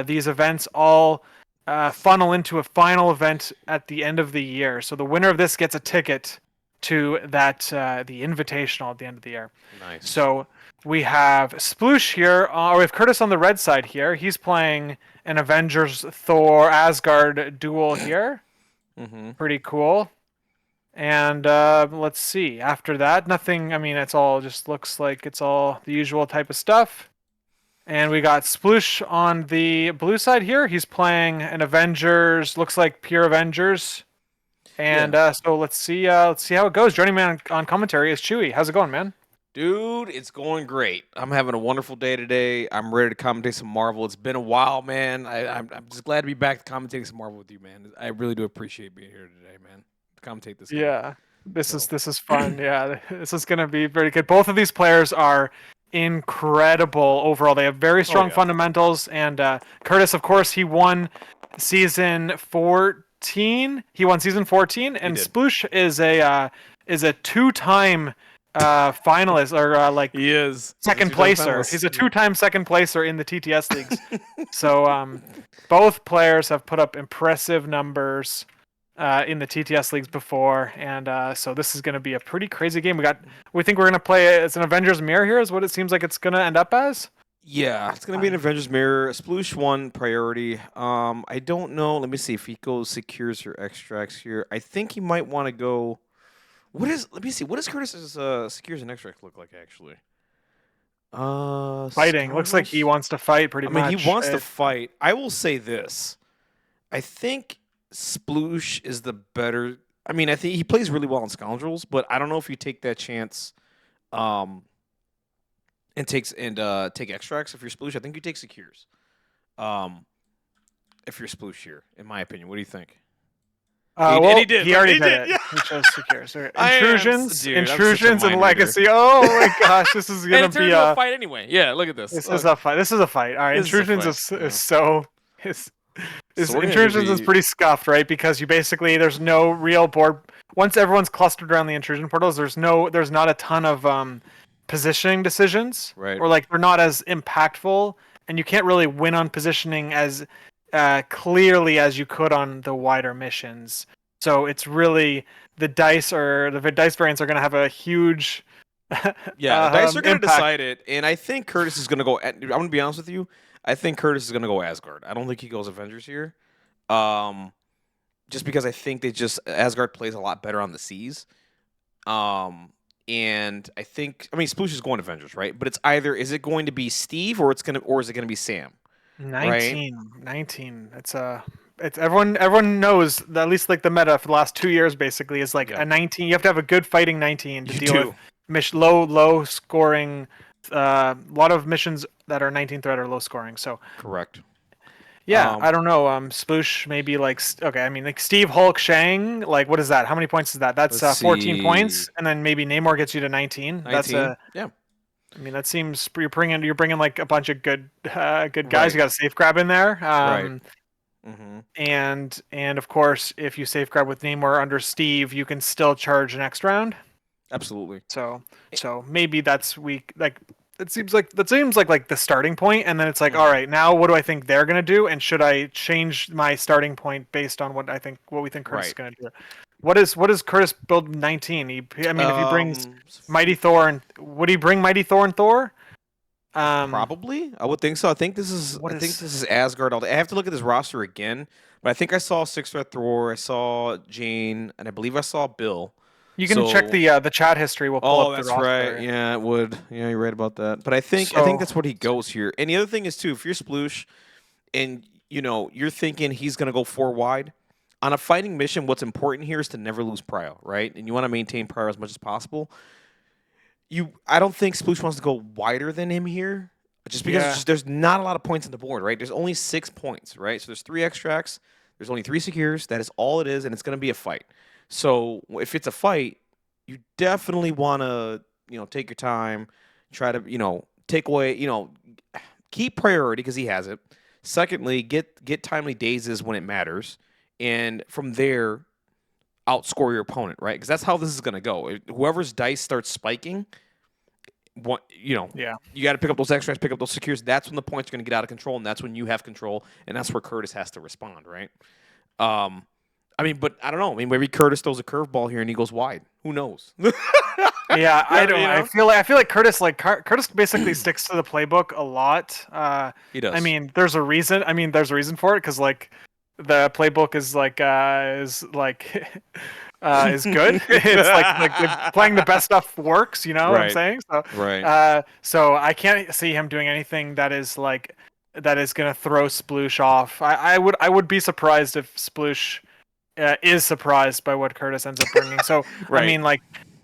these events all funnel into a final event at the end of the year. So the winner of this gets a ticket to that the invitational at the end of the year. Nice. So we have Sploosh here. We have Kurtis on the red side here. He's playing an Avengers Thor Asgard duel here. Mm-hmm. Pretty cool. And let's see. After that, nothing. I mean, it's all just looks like it's all the usual type of stuff. And we got Sploosh on the blue side here. He's playing an Avengers. Looks like pure Avengers. And Yeah. so let's see. Let's see how it goes. Joining me on commentary is Chewy. How's it going, man? Dude, it's going great. I'm having a wonderful day today. I'm ready to commentate some Marvel. It's been a while, man. I'm just glad to be back commentating some Marvel with you, man. I really do appreciate being here today, man. To commentate this game. Yeah, this is So, this is fun. Yeah, this is gonna be very good. Both of these players are incredible overall. They have very oh strong yeah, fundamentals. And Kurtis, of course, he won season 14. He won season 14, he and did. Sploosh is a two-time finalist or He is. He's a second two-time placer. finalist. He's a two-time second placer in the TTS leagues. So both players have put up impressive numbers in the TTS leagues before, and so this is going to be a pretty crazy game. We think we're going to play it's an Avengers mirror here, is what it seems like it's going to end up as. Yeah, it's gonna be an Avengers mirror. Sploosh one priority. I don't know. Let me see if he goes secures or extracts here. I think he might want to go. What is? Let me see. What does Curtis's secures and extracts look like actually? Fighting. Looks like he Scoundrels? wants to fight pretty I mean, much. he wants to fight. I will say this. I think Sploosh is the better. I mean, I think he plays really well on Scoundrels, but I don't know if you take that chance, um, and take extracts if you're Sploosh. I think you take secures. Um, if you're Sploosh here, in my opinion, what do you think? And Well, he did. he Look, already he did did. it. Yeah. He chose secures. Dude, Intrusions, and legacy. Oh my gosh, this is And gonna it be turned into a fight anyway. Yeah, look at this. this is Look, a fight. This is a fight. All right, this is a intrusions fight. Yeah. is so is So we're gonna intrusions is be pretty scuffed, right? Because you basically there's no real board. Once everyone's clustered around the intrusion portals, there's not a ton of positioning decisions, right. or like they're not as impactful, and you can't really win on positioning as clearly as you could on the wider missions. So it's really the dice variants are going to have a huge Yeah, the dice are going to impact. decide it, and I think Curtis is going to go. I'm going to be honest with you. I think Curtis is going to go Asgard. I don't think he goes Avengers here, um, just because I think Asgard plays a lot better on the seas, and I mean Sploosh is going Avengers, right? But it's either is it going to be Steve or is it going to be Sam, right? 19. It's everyone knows that at least like the meta for the last 2 years basically is like Yeah, a 19. You have to have a good fighting 19 to you deal with do. low scoring. A lot of missions that are 19 threat are low scoring. So Correct. yeah, Um, I don't know. Sploosh maybe like okay. I mean like Steve Hulk Shang. Like what is that? How many points is that? That's let's 14 see, points, and then maybe Namor gets you to 19. That's 19. a Yeah, I mean, that seems you're bringing like a bunch of good guys. right, You got a safe grab in there, right. Hmm. and of course, if you safe grab with Namor under Steve, you can still charge next round. Absolutely. So maybe that's weak. Like that seems like the starting point, and then it's like, all Hmm. right, now what do I think they're gonna do, and should I change my starting point based on what we think Curtis is Right. gonna do? What is Curtis build 19? I mean, if he brings Mighty Thor and would he bring Mighty Thor and Thor? Probably, I would think so. I think this is. What I think is this is Asgard. I have to look at this roster again, but I think I saw Six Red Thor. I saw Jane, and I believe I saw Bill. You can check So, the chat history. We'll pull oh, up the that's right. roster. Yeah, it would. Yeah, you're right about that. But I think So that's what he goes here. And the other thing is too, if you're Sploosh, and you're thinking he's gonna go four wide on a fighting mission, what's important here is to never lose prio, right? And you want to maintain prio as much as possible. I don't think Sploosh wants to go wider than him here, just because yeah, there's not a lot of points on the board, right? There's only 6 points, right? So there's three extracts, there's only three secures. That is all it is, and it's going to be a fight. So if it's a fight, you definitely want to take your time, try to take away keep priority because he has it. Secondly, get timely dazes when it matters, and from there outscore your opponent, right? Because that's how this is going to go. Whoever's dice starts spiking, Yeah. you got to pick up those extras, pick up those secures. That's when the points are going to get out of control, and that's when you have control, and that's where Kurtis has to respond, right? Um, I mean, but I don't know. I mean, maybe Kurtis throws a curveball here and he goes wide. Who knows? Yeah, I don't. You know? I feel like Curtis, Curtis, basically sticks to the playbook a lot. He I does. mean, there's a reason. I mean, there's a reason for it because like the playbook is is good. It's playing the best stuff works. You know what I'm Right. saying? So, Right. so I can't see him doing anything that is gonna throw Sploosh off. I would be surprised if Sploosh is surprised by what Curtis ends up bringing. So I Right. mean, like.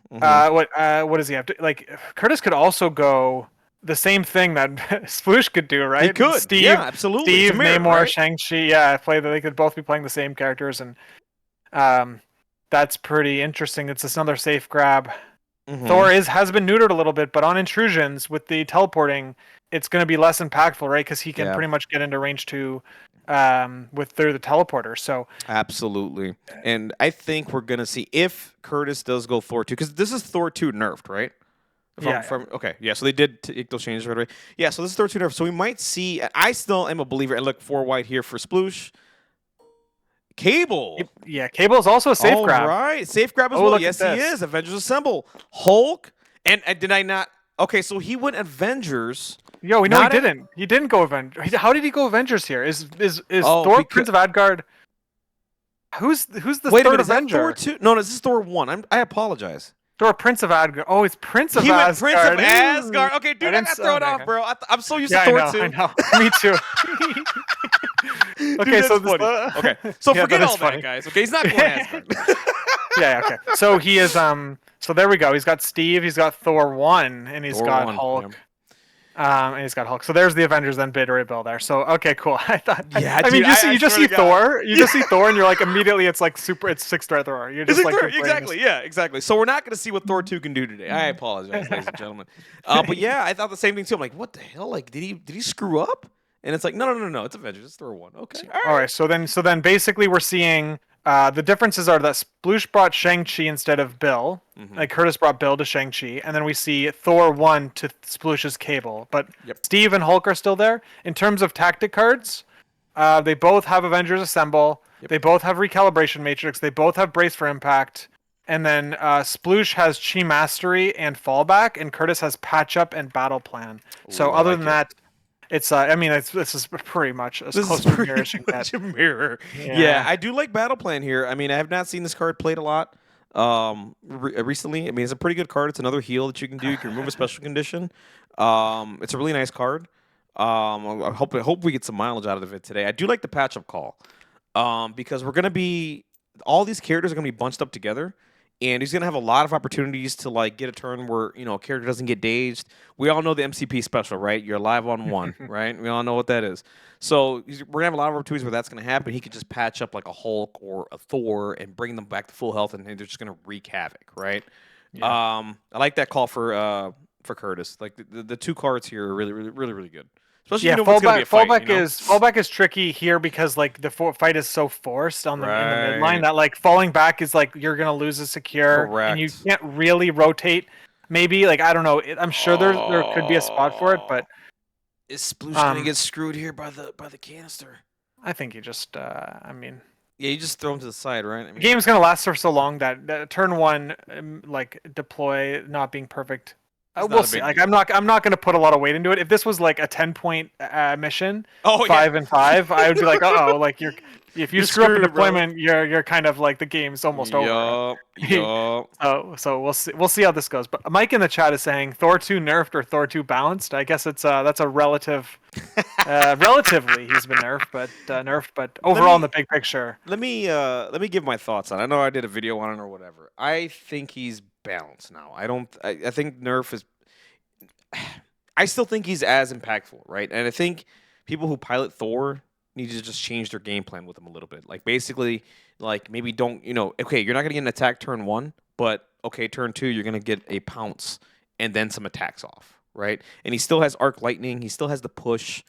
Hmm. What does he have to like? Curtis could also go the same thing that Sploosh could do, He right? could. Yeah, absolutely. It's a mirror, Namor, right? Shang-Chi, play that they could both be playing the same characters, and um, that's pretty interesting. It's another safe grab. Hmm. Thor has been neutered a little bit, but on intrusions with the teleporting, it's going to be less impactful, right? Because he can Yeah, pretty much get into range 2 with through the teleporter. So absolutely. And I think we're gonna see if Curtis does go Thor 2, because this is Thor 2 nerfed, right? If I'm yeah, yeah. from okay, yeah. So they did take those changes right away. Yeah, so this is Thor 2 nerfed. So we might see. I still am a believer. And look, 4 white here for Sploosh. Cable. Yeah, Cable is also a safe All grab. right, safe grab as Oh, well. look at Yes, he this. is. Avengers Assemble. Hulk. And did I not? Okay, so he went Avengers. Yo, we know he Not at, didn't. He didn't go Avengers. How did he go Avengers here? Is oh, Thor because Prince of Asgard? Who's the wait a third minute. Is that Thor Avenger? 2? No, this is Thor 1. I apologize. Thor Prince of Asgard. Oh, it's Prince of He went Prince of Asgard. Asgard. Okay, I dude, I didn't. got thrown Okay, off, okay. bro. I'm so used Yeah, to Thor I 2. know. Me too. Dude, Okay, so that's funny. Okay, so yeah, forget that is all funny. that, guys. Okay, he's not going Asgard. Yeah, okay. So he is So there we go. He's got Steve. He's got Thor 1, and he's Thor got 1. Hulk. Yeah. And he's got Hulk. So there's the Avengers then bid right bill there. So okay, cool. Yeah, I mean, dude, I you just swear see to God. Thor. You just see Thor, and you're like immediately it's like super. It's 6 threat Thor. You're just Is it like Thor? your brain is- Exactly. Yeah, exactly. So we're not going to see what Thor 2 can do today. I apologize, ladies and gentlemen. But yeah, I thought the same thing too. I'm like, what the hell? Like, did he screw up? And it's like, no. It's Avengers. It's Thor 1. Okay. All All right. right. So then basically we're seeing the differences are that Sploosh brought Shang-Chi instead of Bill. Mm-hmm. Like Curtis brought Bill to Shang-Chi, and then we see Thor 1 to Sploosh's Cable. But Yep. Steve and Hulk are still there. In terms of tactic cards, they both have Avengers Assemble. Yep. They both have Recalibration Matrix. They both have Brace for Impact. And then Sploosh has Chi Mastery and Fallback, and Curtis has Patch Up and Battle Plan. So Ooh, I other like than it. that, it's I mean, this is pretty much as This close is to a pretty mirror as you can much get. a mirror. Yeah. Yeah. I do like Battle Plan here. I mean, I have not seen this card played a lot recently. I mean, it's a pretty good card. It's another heal that you can do. You can remove a special condition. It's a really nice card. I hope we get some mileage out of it today. I do like the patch up call. Because we're gonna be all these characters are gonna be bunched up together, and he's gonna have a lot of opportunities to like get a turn where a character doesn't get dazed. We all know the MCP special, right? You're live on 1, right? We all know what that is. So we're gonna have a lot of opportunities where that's gonna happen. He could just patch up like a Hulk or a Thor and bring them back to full health, and they're just gonna wreak havoc, right? Yeah. I like that call for Curtis. Like the 2 cards here are really good. Especially Yeah, if you know what's gonna be a fight. fallback is tricky here because like the fight is so forced on the in the midline Right. that like falling back is like you're gonna lose a secure and you Correct. can't really rotate. Maybe like I don't know. I'm sure there could be a spot for it, but Is Sploosh gonna um, get screwed here by the canister? I think you just I mean Yeah, you just throw him to the side, right? I the mean, game's gonna last for so long that turn 1 like deploy not being perfect. it's We'll not a see. big Like deal. I'm not gonna put a lot of weight into it. If this was like a 10-point mission, Oh 5 and 5, I would be like, like if you You're screw up a screwed, bro. deployment, you're kind of like the game's almost over. Yup. So we'll see how this goes. But Mike in the chat is saying Thor 2 nerfed or Thor 2 balanced. I guess that's a relatively he's been nerfed, but overall in the big picture. Let me give my thoughts on it. I know I did a video on it or whatever. I think he's balanced now. I think Nerf is I still think he's as impactful, right? And I think people who pilot Thor need to just change their game plan with him a little bit. Like basically, like maybe don't, okay, you're not gonna get an attack turn 1, but okay, turn 2, you're gonna get a pounce and then some attacks off, right? And he still has arc lightning, he still has the push,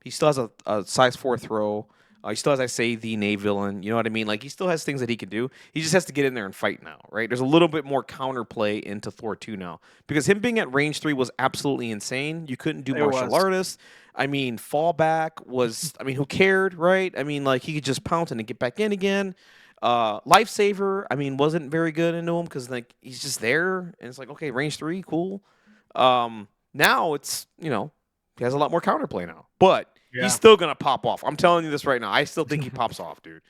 he still has a size 4 throw. He still has, I say, the Knave villain. You know what I mean? Like he still has things that he can do. He just has to get in there and fight now, right? There's a little bit more counterplay into Thor 2 now because him being at range 3 was absolutely insane. You couldn't do It martial was. artists. I mean, fallback was. I mean, who cared, right? I mean, like he could just pounce and get back in again. Lifesaver, I mean, wasn't very good into him because like he's just there and it's like okay, range 3, cool. Now it's he has a lot more counterplay now, but he's Yeah. still gonna pop off. I'm telling you this right now. I still think he pops off, dude.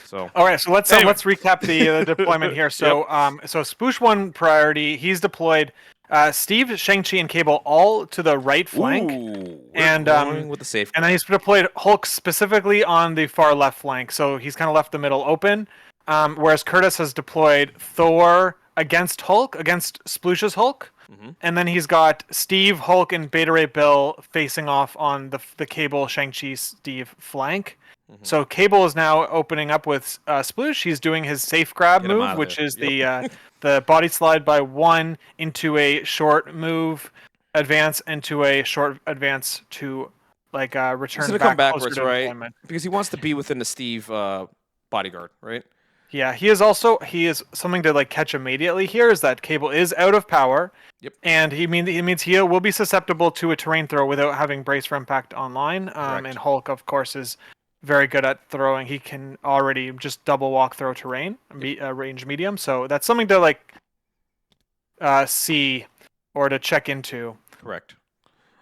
So All right, so anyway, let's recap the deployment here. yep. So Sploosh one priority. He's deployed Steve, Shang-Chi, and Cable all to the right flank, Ooh, we're and going with the safe. and then he's deployed Hulk specifically on the far left flank. So he's kind of left the middle open. Whereas Kurtis has deployed Thor against Hulk, against Sploosh's Hulk. Mm-hmm. And then he's got Steve, Hulk, and Beta Ray Bill facing off on the Cable, Shang-Chi, Steve flank. Mm-hmm. So Cable is now opening up with Sploosh. He's doing his safe grab Get him move, out of which there. is Yep. the body slide by 1 into a short move, advance into a short advance to He's return gonna come back closer backwards, to right? deployment. Because he wants to be within the Steve bodyguard, right? Yeah, he is something to like catch immediately here is that Cable is out of power. Yep. And it means he will be susceptible to a terrain throw without having brace for impact online. Correct. And Hulk, of course, is very good at throwing. He can already just double walk throw terrain, range medium. So that's something to see or to check into. Correct.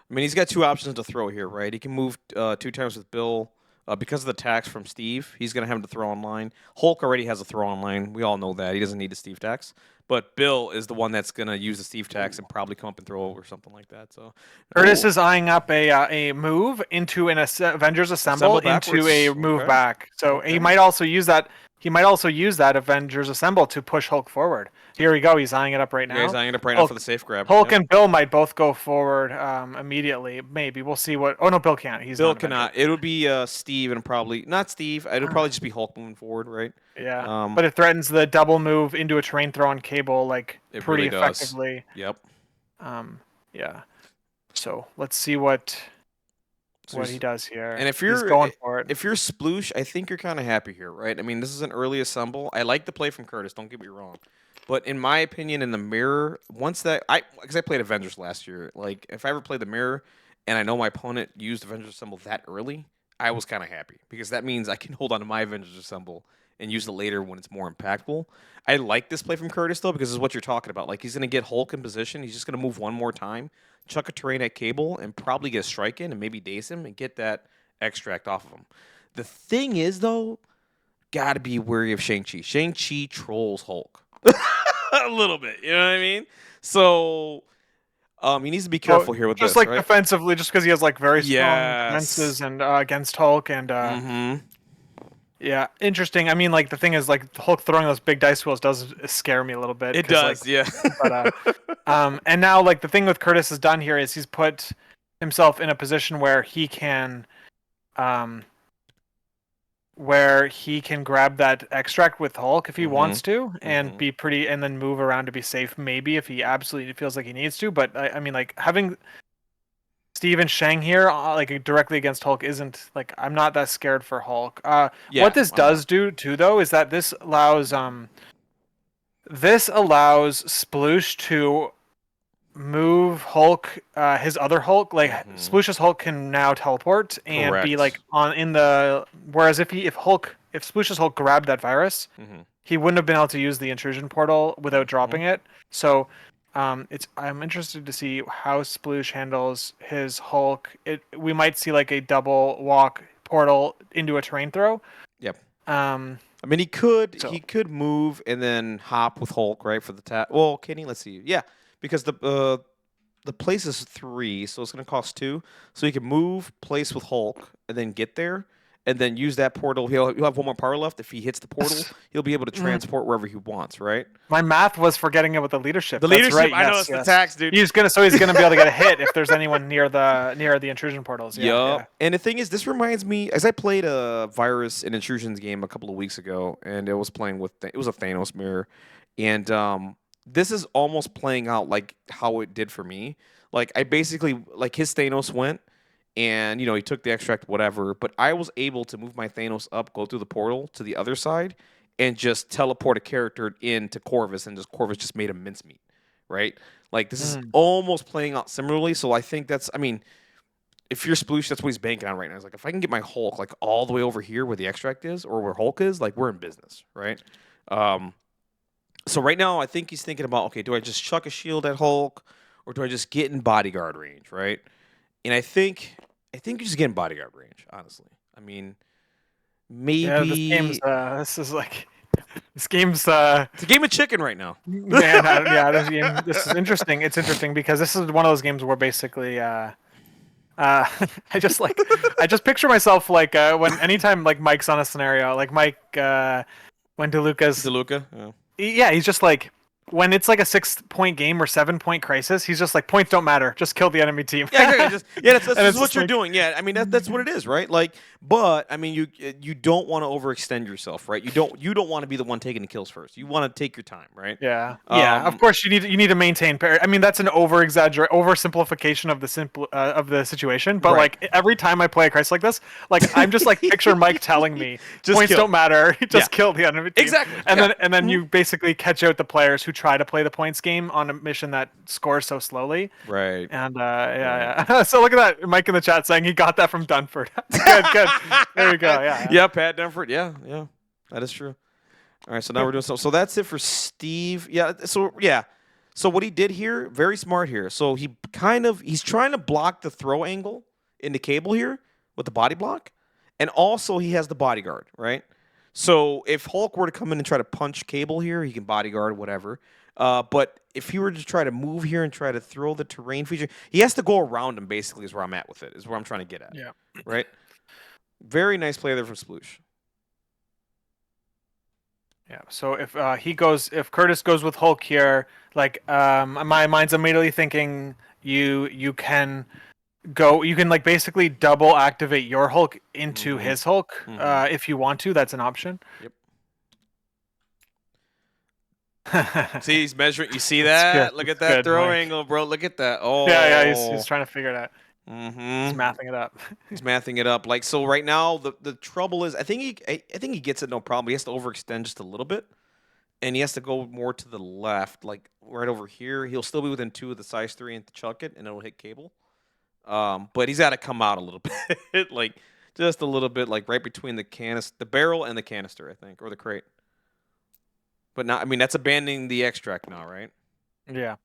I mean, he's got two options to throw here, right? He can move 2 times with Bill. Because of the tax from Steve, he's going to have to throw online. Hulk already has a throw online. We all know that. He doesn't need a Steve tax. But Bill is the one that's going to use the Steve tax and probably come up and throw or something like that. So Curtis is eyeing up a move into an Avengers Assemble into backwards. a move Okay. back. So Okay. he might also use that. He might also use that Avengers Assemble to push Hulk forward. Here we go. He's eyeing it up right now. Yeah, he's eyeing it up right now for the safe grab. Hulk Yep. and Bill might both go forward immediately. Maybe we'll see what. Oh no, Bill can't. He's Bill not an Avenger. cannot. It would be Steve and probably not Steve. It'll probably just be Hulk moving forward, right? Yeah, but it threatens the double move into a terrain throw on Cable like It pretty really does. effectively. Yep. Yeah. So let's see what So he does here. And if He's you're going for it. if you're Sploosh, I think you're kind of happy here, right? I mean, this is an early assemble. I like the play from Kurtis. Don't get me wrong, but in my opinion, in the mirror, because I played Avengers last year, like if I ever played the mirror and I know my opponent used Avengers Assemble that early, I was kind of happy because that means I can hold on to my Avengers Assemble and use it later when it's more impactful. I like this play from Kurtis though because this is what you're talking about. Like he's gonna get Hulk in position. He's just gonna move one more time, chuck a terrain at Cable, and probably get a strike in and maybe daze him and get that extract off of him. The thing is though, gotta be wary of Shang-Chi. Shang-Chi trolls Hulk a little bit. You know what I mean? So he needs to be careful here with just this, like right? defensively, just because he has like very strong Yes. defenses and against Hulk and yeah, interesting. I mean, like the thing is, like Hulk throwing those big dice wheels does scare me a little bit. It 'cause, does, like, yeah. and now like the thing with Curtis has done here is he's put himself in a position where he can grab that extract with Hulk if he wants to and be pretty and then move around to be safe maybe if he absolutely feels like he needs to. But I mean, like having Steve and Shang here like directly against Hulk isn't like I'm not that scared for Hulk. Yeah, what this I'm does not. do too though is that this allows Sploosh to move Hulk, his other Hulk, like Sploosh's Hulk can now teleport and be Correct. like on in the. Whereas if Sploosh's Hulk grabbed that virus, he wouldn't have been able to use the intrusion portal without dropping it. So, I'm interested to see how Sploosh handles his Hulk. We might see like a double walk portal into a terrain throw. Yep. I mean, he could move and then hop with Hulk, right, for the tap. Well, can he? Let's see. Yeah, because the place is 3, so it's going to cost 2. So he can move, place with Hulk, and then get there, and then use that portal. He'll have one more power left. If he hits the portal, he'll be able to transport wherever he wants, right? My math was forgetting about the leadership. The That's leadership, right, I know yes, it's the tax, dude. He's gonna be able to get a hit if there's anyone near the intrusion portals. Yeah, Yep. And the thing is, this reminds me, as I played a virus and intrusions game a couple of weeks ago, and it was playing with it was a Thanos mirror, and this is almost playing out like how it did for me. Like I basically like his Thanos went, and he took the extract, whatever. But I was able to move my Thanos up, go through the portal to the other side, and just teleport a character into Corvus, and just Corvus just made a mincemeat, right? Like this is Mm. almost playing out similarly. So I think that's, I mean, if you're Sploosh, that's what he's banking on right now. It's like if I can get my Hulk like all the way over here where the extract is, or where Hulk is, like we're in business, right? Um, so right now, I think he's thinking about, okay, do I just chuck a shield at Hulk, or do I just get in bodyguard range, right? And I think you just get in bodyguard range, honestly. I mean, Yeah, this game's maybe this is like this game's it's a game of chicken right now. man, yeah, this is interesting. It's interesting because this is one of those games where basically I just I just picture myself like when anytime like Mike's on a scenario, like Mike when DeLuca's DeLuca, yeah. yeah, he's just like when it's like a 6 point game or 7 point crisis, he's just like points don't matter, just kill the enemy team. Yeah, exactly. That's And just it's what just you're like doing. Yeah, I mean that's what it is, right? Like, but I mean you don't want to overextend yourself, right? You don't want to be the one taking the kills first. You want to take your time, right? yeah. Of course, you need to maintain. I mean, that's an oversimplification of the of the situation. But Right. like every time I play a crisis like this, like I'm just like picture Mike telling me Just points kill. don't matter, Yeah. just kill the enemy team. Exactly. And Yeah. then you basically catch out the players who try to play the points game on a mission that scores so slowly. Right. And yeah. So look at that, Mike in the chat saying he got that from Dunford. Good. There you go. Yeah. Yeah, Pat Dunford. Yeah. That is true. All right, so now we're doing so that's it for Steve. Yeah. So what he did here, very smart here. So he's trying to block the throw angle into Cable here with the body block, and also he has the bodyguard, right? So if Hulk were to come in and try to punch Cable here, he can bodyguard whatever. But if he were to try to move here and try to throw the terrain feature, he has to go around him. Basically, is where I'm at with it. Is where I'm trying to get at. Yeah. Right. Very nice play there from Sploosh. Yeah. So if if Kurtis goes with Hulk here, like my mind's immediately thinking you can like basically double activate your Hulk into Mhm. his Hulk Mhm. if you want to. That's an option. Yep. See, he's measuring. You see That's good. that? Look at That's that good, throw Mike. angle, bro. Look at that. Yeah. He's Oh. trying to figure it out. He's Mm-hmm. mathing it up. He's mathing it up. Like so, right now the trouble is, I think he gets it no problem. He has to overextend just a little bit, and he has to go more to the left, like right over here. He'll still be within 2 of the size 3 and chuck it, and it'll hit Cable. But he's got to come out a little bit, like just a little bit, like right between the barrel and the canister, I think, or the crate. But now, I mean, that's abandoning the extract now, right? Yeah.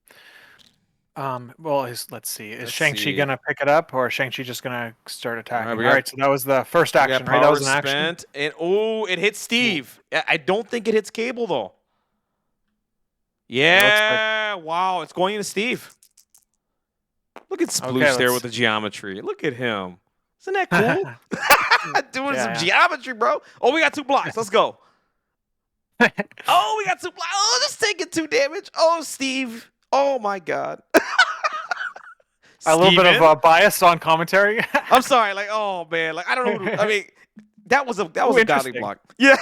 Well, let's see. Is Let's Shang-Chi see. gonna pick it up, or is Shang-Chi just gonna start attacking? we All got- right, so that was the first We action, got right? That power was an action. spent, and it hit Steve. I don't think it hits Cable though. Yeah, wow, it's going into Steve. Look at Sploosh there with the geometry. Look at him. Isn't that cool? Doing some geometry, bro. Oh, we got 2 blocks. Let's go. Oh, we got 2 blocks. Oh, just taking 2 damage. Oh, Steve. Oh my God. A little bit of bias on commentary. I'm sorry. Like, oh man. Like, I don't know. I mean, that was a godly block. Yeah.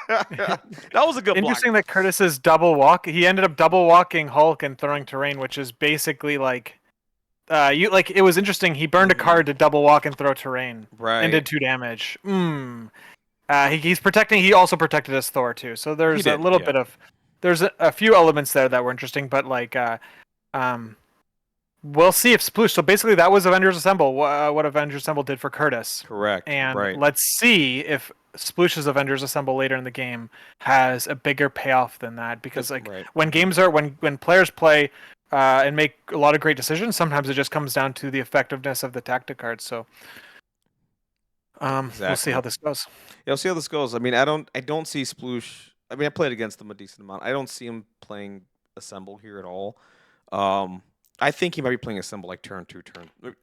That was a good block. Interesting that Kurtis's double walk. He ended up double walking Hulk and throwing terrain, which is basically like, it was interesting. He burned a card to double walk and throw terrain, Right. and did 2 damage. He's protecting. He also protected his Thor too. So there's a little bit of, there's a few elements there that were interesting, but like, we'll see if Sploosh. So basically, that was Avengers Assemble. What Avengers Assemble did for Kurtis. Correct. And let's see if Sploosh's Avengers Assemble later in the game has a bigger payoff than that. Because when players play and make a lot of great decisions, sometimes it just comes down to the effectiveness of the tactic cards. So we'll see how this goes. Yeah, we'll see how this goes. I mean, I don't see Sploosh. I mean, I played against him a decent amount. I don't see him playing Assemble here at all. I think he might be playing Assemble like turn 2,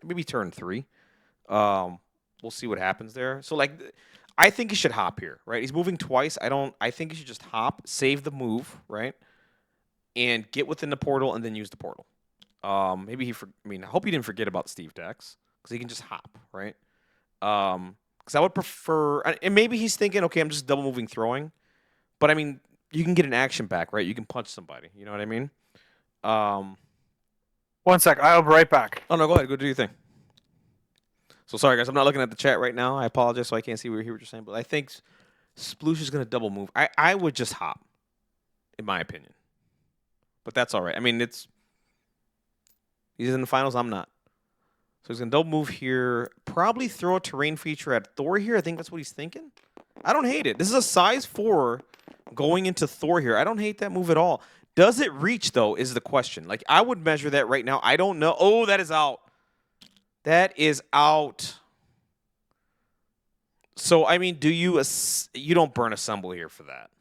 maybe turn 3. We'll see what happens there. So like, I think he should hop here, right? He's moving twice. I think he should just hop, save the move, right, and get within the portal and then use the portal. Maybe I hope he didn't forget about Steve Dex because he can just hop, right? Because I would prefer, and maybe he's thinking, okay, I'm just double moving throwing, but I mean, you can get an action back, right? You can punch somebody. You know what I mean? 1 sec. I'll be right back. Oh no, go ahead. Go do your thing. So sorry, guys. I'm not looking at the chat right now. I apologize, so I can't see what you're saying. But I think Sploosh is going to double move. I would just hop, in my opinion. But that's all right. I mean, he's in the finals. I'm not. So he's going to double move here. Probably throw a terrain feature at Thor here. I think that's what he's thinking. I don't hate it. This is a size 4 going into Thor here. I don't hate that move at all. Does it reach, though, is the question. Like, I would measure that right now. I don't know. Oh, that is out. That is out. So, I mean, you don't burn assemble here for that.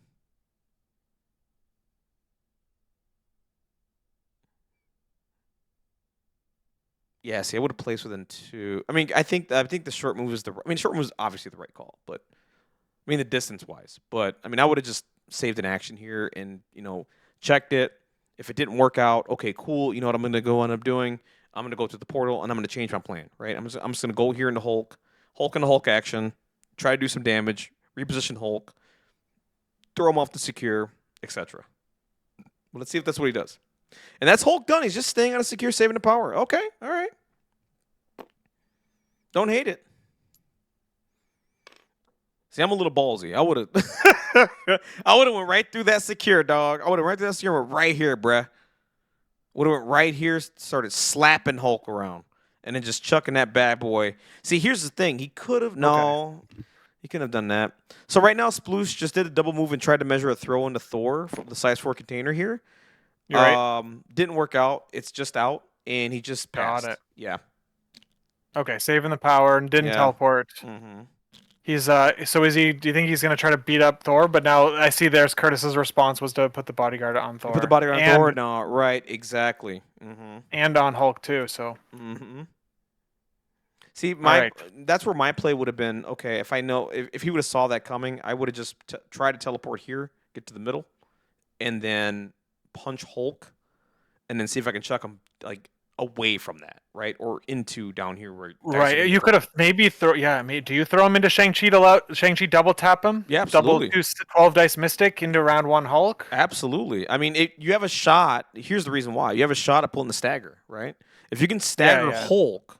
Yeah, see, I would have placed within 2. I mean, I think the short move is short move is obviously the right call, but I mean the distance wise. But I mean, I would have just saved an action here and checked it. If it didn't work out, okay, cool. You know what I'm gonna go end up doing? I'm gonna go to the portal and I'm gonna change my plan. Right? I'm just gonna go here in the Hulk in the Hulk action, try to do some damage, reposition Hulk, throw him off the secure, etc. Well, let's see if that's what he does. And that's Hulk done. He's just staying on a secure, saving the power. Okay, all right. Don't hate it. See, I'm a little ballsy. I would have went right through that secure, dog. I would have right through that secure, right here, bruh. Would have went right here, started slapping Hulk around, and then just chucking that bad boy. See, here's the thing. He could have, he couldn't have done that. So right now, Sploosh just did a double move and tried to measure a throw into Thor from the size 4 container here. You're right. Didn't work out. It's just out, and he just passed. Got it. Yeah. Okay, saving the power and didn't teleport. Mm-hmm. He's so is he? Do you think he's gonna try to beat up Thor? But now I see there's Kurtis's response was to put the bodyguard on Thor. Put the bodyguard on Thor. No, right, exactly. Mm-hmm. And on Hulk too. So. Mm-hmm. See, that's where my play would have been. Okay, if I know if he would have saw that coming, I would have just tried to teleport here, get to the middle, and then punch Hulk, and then see if I can chuck him like away from that, right, or into down here where. Right, you could have maybe throw. Yeah, do you throw him into Shang-Chi to allow Shang-Chi double tap him? Yeah, absolutely. Double 12 dice Mystic into round 1 Hulk. Absolutely. I mean, you have a shot. Here's the reason why you have a shot at pulling the stagger, right? If you can stagger Hulk,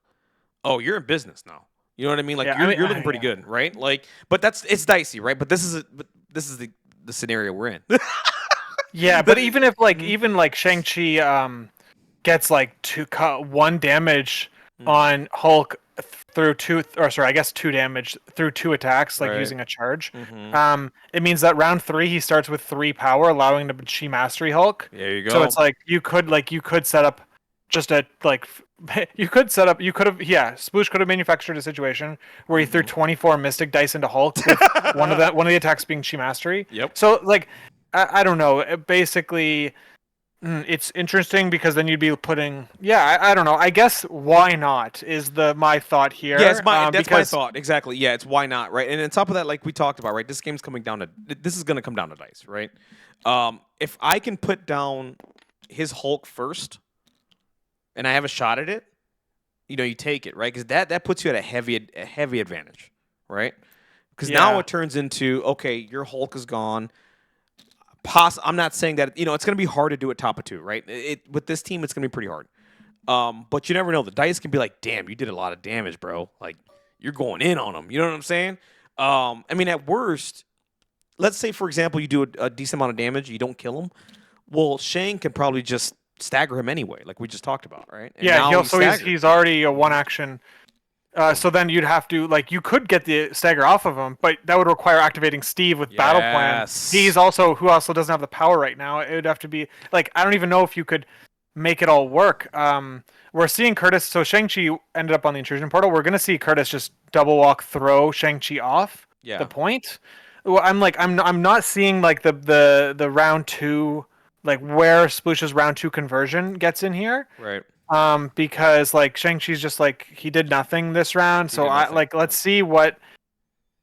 oh, you're in business now. You know what I mean? Like you're looking pretty good, right? Like, but it's dicey, right? But this is the scenario we're in. Yeah, but even if like Shang-Chi gets like 1 damage on Hulk through 2 damage through 2 attacks, like using a charge. Mm-hmm. It means that round 3 he starts with 3 power, allowing him to Chi Mastery Hulk. There you go. So it's like you could set up just a Sploosh could have manufactured a situation where he threw 24 Mystic dice into Hulk with one of the attacks being Chi Mastery. Yep. So like I don't know. Basically, it's interesting because then you'd be putting. Yeah, I don't know. I guess why not is my thought here. Yeah, that's my thought exactly. Yeah, it's why not, right? And on top of that, like we talked about, right? This is going to come down to dice, right? If I can put down his Hulk first, and I have a shot at it, you take it, right? Because that puts you at a heavy advantage, right? Because now it turns into okay, your Hulk is gone. I'm not saying that it's going to be hard to do it top of 2, right? With this team, it's going to be pretty hard. But you never know. The dice can be like, damn, you did a lot of damage, bro. Like you're going in on them. You know what I'm saying? I mean, at worst, let's say for example, you do a decent amount of damage, you don't kill him. Well, Shang can probably just stagger him anyway, like we just talked about, right? And he's already a 1 action. So then you'd have to you could get the stagger off of him, but that would require activating Steve with Battle Plan. He's who also doesn't have the power right now. It would have to be I don't even know if you could make it all work. We're seeing Kurtis. So Shang-Chi ended up on the intrusion portal. We're gonna see Kurtis just double walk throw Shang-Chi off the point. Well, I'm not seeing the round 2 where Sploosh's round 2 conversion gets in here. Right. Because Shang-Chi's just he did nothing this round, so let's see what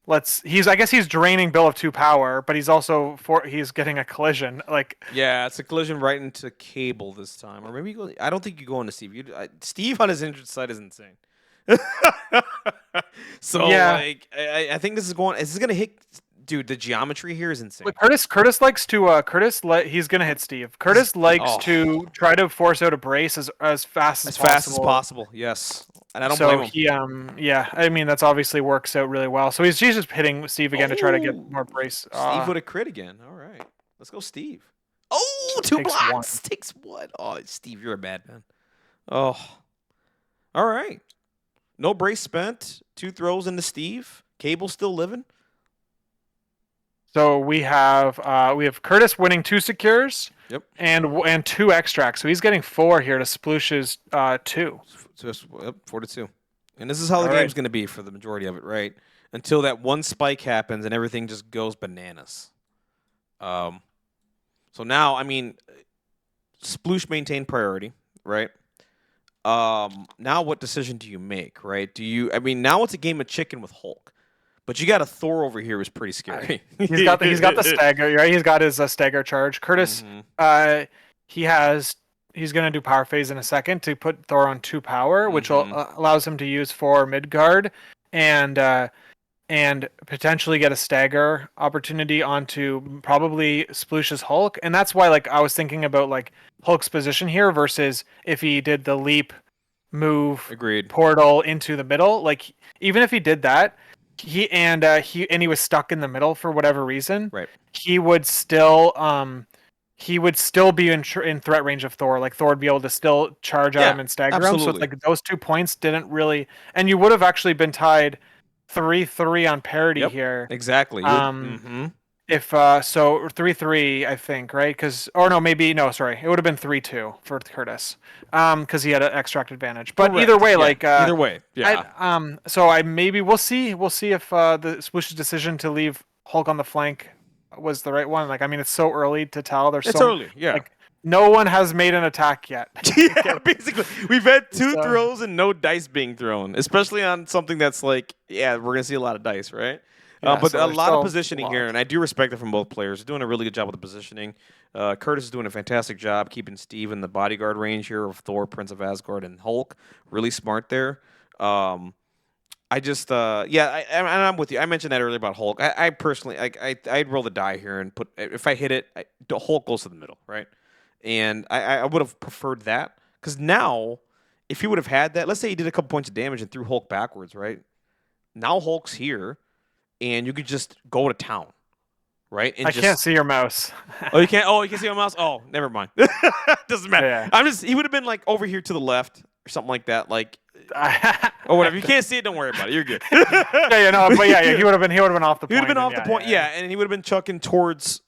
I guess he's draining Bill of 2 power, but he's also he's getting a collision. Yeah, it's a collision right into Cable this time, or maybe I don't think you go into Steve. Steve on his injured side is insane. So I think this is gonna hit. Dude, the geometry here is insane. Kurtis likes to he's gonna hit Steve. Kurtis likes to try to force out a brace as fast as possible. Yes, And I don't blame So him. yeah, I mean that's obviously works out really well. So he's just hitting Steve again to try to get Oh, more brace. Steve with a crit again. All right. Let's go, Steve. Oh, So two takes one. blocks. Takes one. Oh, Steve, you're a bad man. Oh, all right. No brace spent. 2 throws into Steve. Cable still living. So we have Kurtis winning 2 secures Yep. and 2 extracts. So he's getting 4 here to Sploosh's 2. So yep, 4-2. And this is how the All right. game's going to be for the majority of it, right? Until that one spike happens and everything just goes bananas. So now, I mean, Sploosh maintained priority, right? Now what decision do you make, right? I mean, now it's a game of chicken with Hulk. But you got a Thor over here who's pretty scary. He's got the stagger, right? He's got his stagger charge. Kurtis, Mhm. he's gonna do power phase in a second to put Thor on 2 power, which will Mhm. allows him to use 4 mid guard and potentially get a stagger opportunity onto probably Sploosh's Hulk. And that's why like I was thinking about like Hulk's position here versus if he did the leap move Agreed. portal into the middle. Like even if he did that, he was stuck in the middle for whatever reason, Right. he would still be in threat range of Thor. Like Thor would be able to still charge at Yeah, him and stagger him. So it's absolutely. like those 2 points didn't really, and you would have actually been tied 3-3 on parity Yep. here. Exactly. You would. Um, Mm-hmm. if so 3-3 I think, right? Because or no, maybe no, sorry, it would have been 3-2 for Kurtis, because he had an extract advantage. But either Correct. way, Yeah. like Either way. Yeah. so I maybe we'll see if the Swoosh's decision to leave Hulk on the flank was the right one. Like I mean, it's so early to tell. There's It's so early. Yeah. like no one has made an attack yet. Yeah. Basically, we've had 2 So, throws and no dice being thrown, especially on something that's like, yeah, we're gonna see a lot of dice, right? yeah, But so a there's lot of still a positioning lot. here, and I do respect it from both players. They're doing a really good job with the positioning. Kurtis is doing a fantastic job keeping Steve in the bodyguard range here of Thor, Prince of Asgard, and Hulk. Really smart there. Um, I just, and I'm with you. I mentioned that earlier about Hulk. I personally, I'd roll the die here and put, if I hit it, the Hulk goes to the middle, right? And I would have preferred that because now, if he would have had that, let's say he did a couple points of damage and threw Hulk backwards, right? Now Hulk's here, and you could just go to town, right? And I can't just see your mouse. oh, you can't. Oh, you can see my mouse. Oh, never mind. Doesn't matter. Yeah. He would have been like over here to the left or something like that, like yeah, or whatever. You can't see it. Don't worry about it. You're good. no, but yeah, he would have been off the He would point. have been off and the point, yeah, and he would have been chucking towards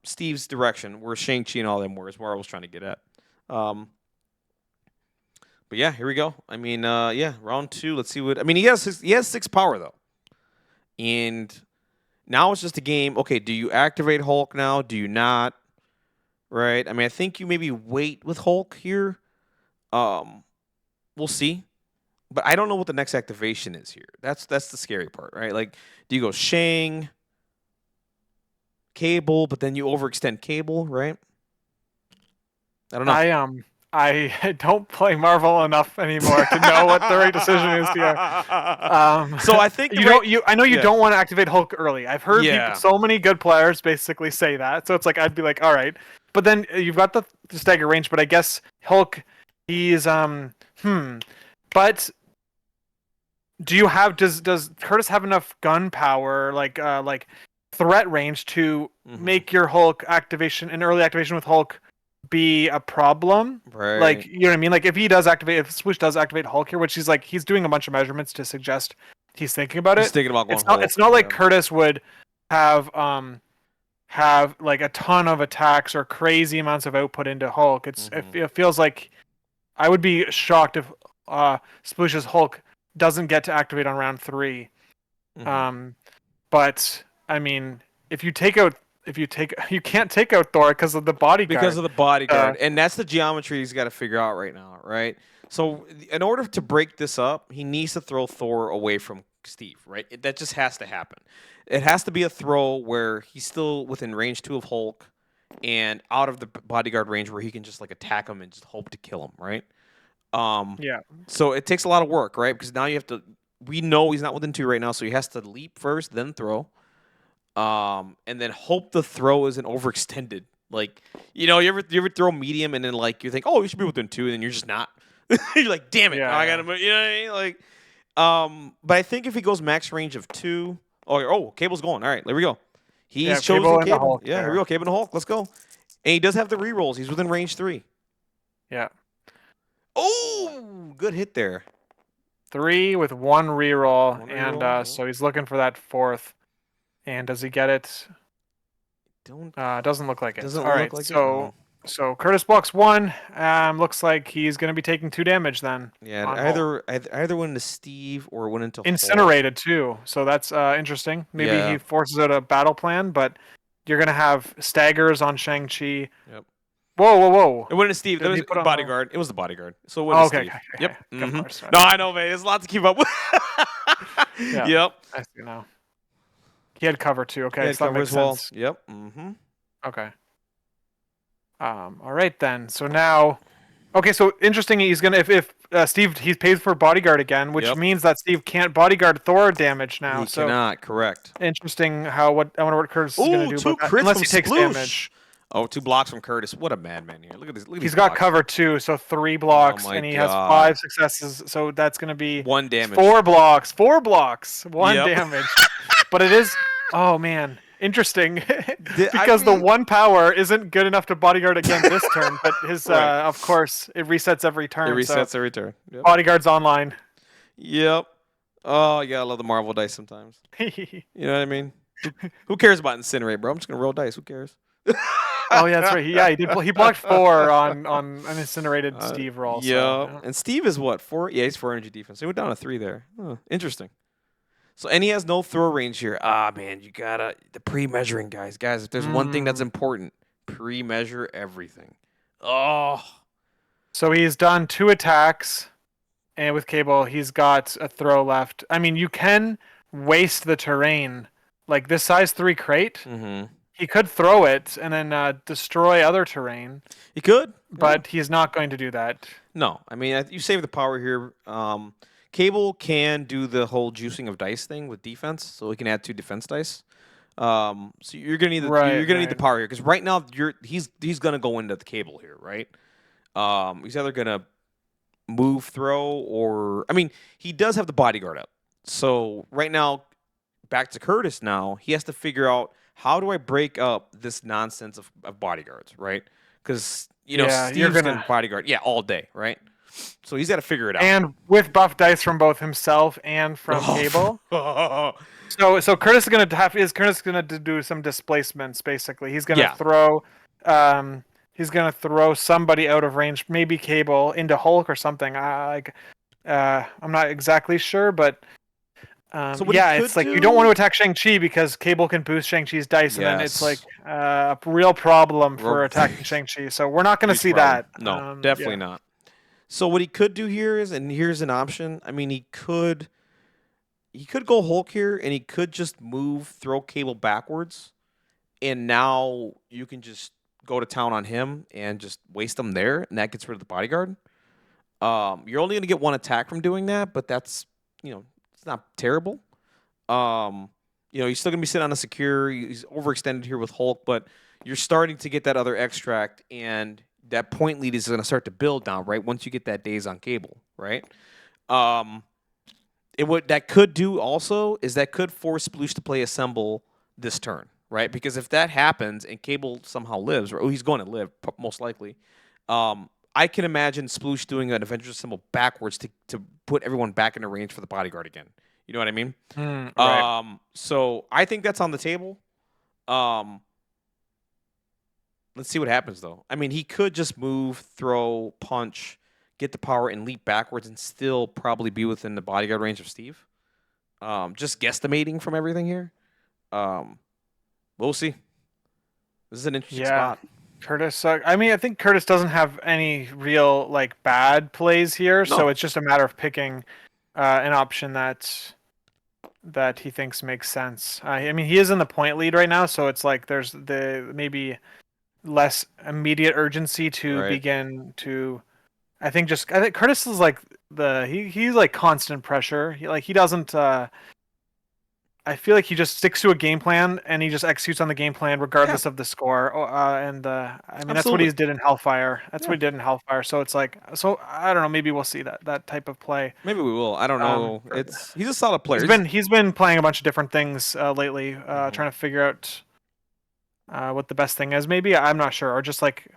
Steve's direction, where Shang-Chi and all them were, is where I was trying to get at. But yeah, here we go. I mean, yeah, round 2. Let's see what. I mean, he has 6 power though, and now it's just a game. Okay, do you activate Hulk now? Do you not? Right. I mean, I think you maybe wait with Hulk here. We'll see. But I don't know what the next activation is here. That's the scary part, right? Like, do you go Shang, Cable, but then you overextend Cable, right? I don't know. I don't play Marvel enough anymore to know what the right decision is here. So I think you don't you I know you yeah. don't want to activate Hulk early. I've heard Yeah. so many good players basically say that. So it's like I'd be like, all right, but then you've got the stagger range. But I guess Hulk, he's But does Kurtis have enough gun power, like threat range to make your Hulk activation, an early activation with Hulk, be a problem? Right. Like, you know what I mean? Like if Swoosh does activate Hulk here, which he's doing a bunch of measurements to suggest he's thinking about He's it. thinking about going It's not Hulk. it's not like Yeah. Kurtis would have like a ton of attacks or crazy amounts of output into Hulk. It feels like I would be shocked if Sploosh's Hulk doesn't get to activate on round 3. But I mean, you can't take out Thor because of the bodyguard. Because of the bodyguard. And that's the geometry he's got to figure out right now, right? So in order to break this up, he needs to throw Thor away from Steve, right? That just has to happen. It has to be a throw where he's still within range 2 of Hulk and out of the bodyguard range where he can just like attack him and just hope to kill him, right? Yeah. So it takes a lot of work, right? Because now you have to. We know he's not within 2 right now, so he has to leap first, then throw, and then hope the throw isn't overextended. Like, you ever throw medium and then like you think, oh, you should be within 2, and then you're just not. You're like, damn it, Yeah, now I yeah. gotta move. You know what I mean? Like, but I think if he goes max range of 2, Cable's going. All right, there we go. Yeah, He's chosen Cable and the Cable. Hulk Yeah, here we there. go. Cable and Hulk. Let's go. And he does have the rerolls. He's within range 3. Yeah. Oh, good hit there. 3 with 1 reroll, One and reroll. so he's looking for that 4th. And does he get it? Don't Doesn't look like it. doesn't All look right, like it. so No. so Kurtis blocks 1. Looks like he's going to be taking 2 damage then Yeah, on Hulk. either went into Steve or went into Hulk. Incinerated too, so that's interesting. Maybe Yeah. he forces out a battle plan, but you're going to have staggers on Shang-Chi. Yep. Whoa, whoa, whoa. It went into Steve. That Did was he put on bodyguard. It was the bodyguard. So it went Oh, to okay, Steve. okay, okay, Yep. okay. Of course. No, I know, man. There's a lot to keep up with. Yeah. Yep. I see now. He had cover too. Okay, Yeah, so that cover makes as well. sense. Yep. Okay. All right then. So now, okay. So interesting. He's gonna if Steve he pays for bodyguard again, which Yep. means that Steve can't bodyguard Thor damage now. He So cannot. Correct. interesting. I wonder what Kurtis is gonna Ooh, do 2 about that. crits Unless from he takes Sploosh. damage. Oh, 2 blocks from Kurtis. What a madman here. Look at this. Look at He's these got blocks. cover too, so 3 blocks, my and he has God. 5 successes. So that's gonna be 1 damage. 4 blocks. 4 blocks. 1 Yep. damage. But it is. Oh man. Interesting, I because the mean- 1 power isn't good enough to bodyguard again this turn, but his, Right. of course, it resets every turn. It resets so every turn. Yep. bodyguard's online. Yep. Oh, yeah, I love the Marvel dice sometimes. Oh You know what I mean? Who cares about Incinerate, bro? I'm just gonna roll dice. Who cares? yeah, that's right. He did. He blocked 4 on an incinerated Steve roll. Yeah. So, And Steve is what? 4? Yeah, he's 4 energy defense. So he went down to 3 there. Huh, interesting. So and he has no throw range here. Ah man, you gotta the pre-measuring guys. Guys, if there's one thing that's important, pre-measure everything. Oh. so he's done 2 attacks, and with Cable, he's got a throw left. I mean, you can waste the terrain, like this size 3 crate. Mm-hmm. He could throw it and then destroy other terrain. He could, But he's not going to do that. No, I mean you save the power here. Cable can do the whole juicing of dice thing with defense, so he can add 2 defense dice. So you're gonna need need the power here because right now he's gonna go into the Cable here, right? He's either gonna move, throw, or I mean he does have the bodyguard up. So right now, back to Kurtis. Now he has to figure out how do I break up this nonsense of bodyguards, right? Because Steve's gonna bodyguard, all day, right? So he's got to figure it out. And with buff dice from both himself and from Cable. So Kurtis is gonna Kurtis gonna do some displacements. Basically, he's gonna throw. He's gonna throw somebody out of range, maybe Cable into Hulk or something. I'm not exactly sure, but. It's like you don't want to attack Shang-Chi because Cable can boost Shang-Chi's dice, and then it's like a real problem for attacking Shang-Chi. So we're not going to see that. No, definitely not. So what he could do here is, and here's an option. I mean, he could go Hulk here, and he could just throw Cable backwards, and now you can just go to town on him and just waste him there, and that gets rid of the bodyguard. You're only going to get 1 attack from doing that, but that's it's not terrible. He's still gonna be sitting on a secure. He's overextended here with Hulk, but you're starting to get that other extract, and that point lead is gonna start to build now, right? Once you get that days on Cable, right? That could do also is that could force Sploosh to play Assemble this turn, right? Because if that happens and Cable somehow lives, or he's going to live most likely. I can imagine Sploosh doing an Avengers Assemble backwards to put everyone back into range for the bodyguard again. You know what I mean? Right. So I think that's on the table. Let's see what happens, though. I mean, he could just move, throw, punch, get the power, and leap backwards and still probably be within the bodyguard range of Steve. Just guesstimating from everything here. We'll see. This is an interesting spot. Kurtis. I think Kurtis doesn't have any real bad plays here, so it's just a matter of picking an option that he thinks makes sense. I mean, he is in the point lead right now, so it's like there's the maybe less immediate urgency to begin to. I think Kurtis is like he's like constant pressure. He doesn't. I feel like he just sticks to a game plan and he just executes on the game plan Yeah, regardless of the score. I mean, that's what he absolutely. did in Hellfire. That's what Yeah, he did in Hellfire. So it's like, so I don't know. Maybe we'll see that type of play. maybe we will. I don't know. For- He's a solid player. he's been playing a bunch of different things lately, Mhm. trying to figure out what the best thing is. Maybe I'm not sure, or just like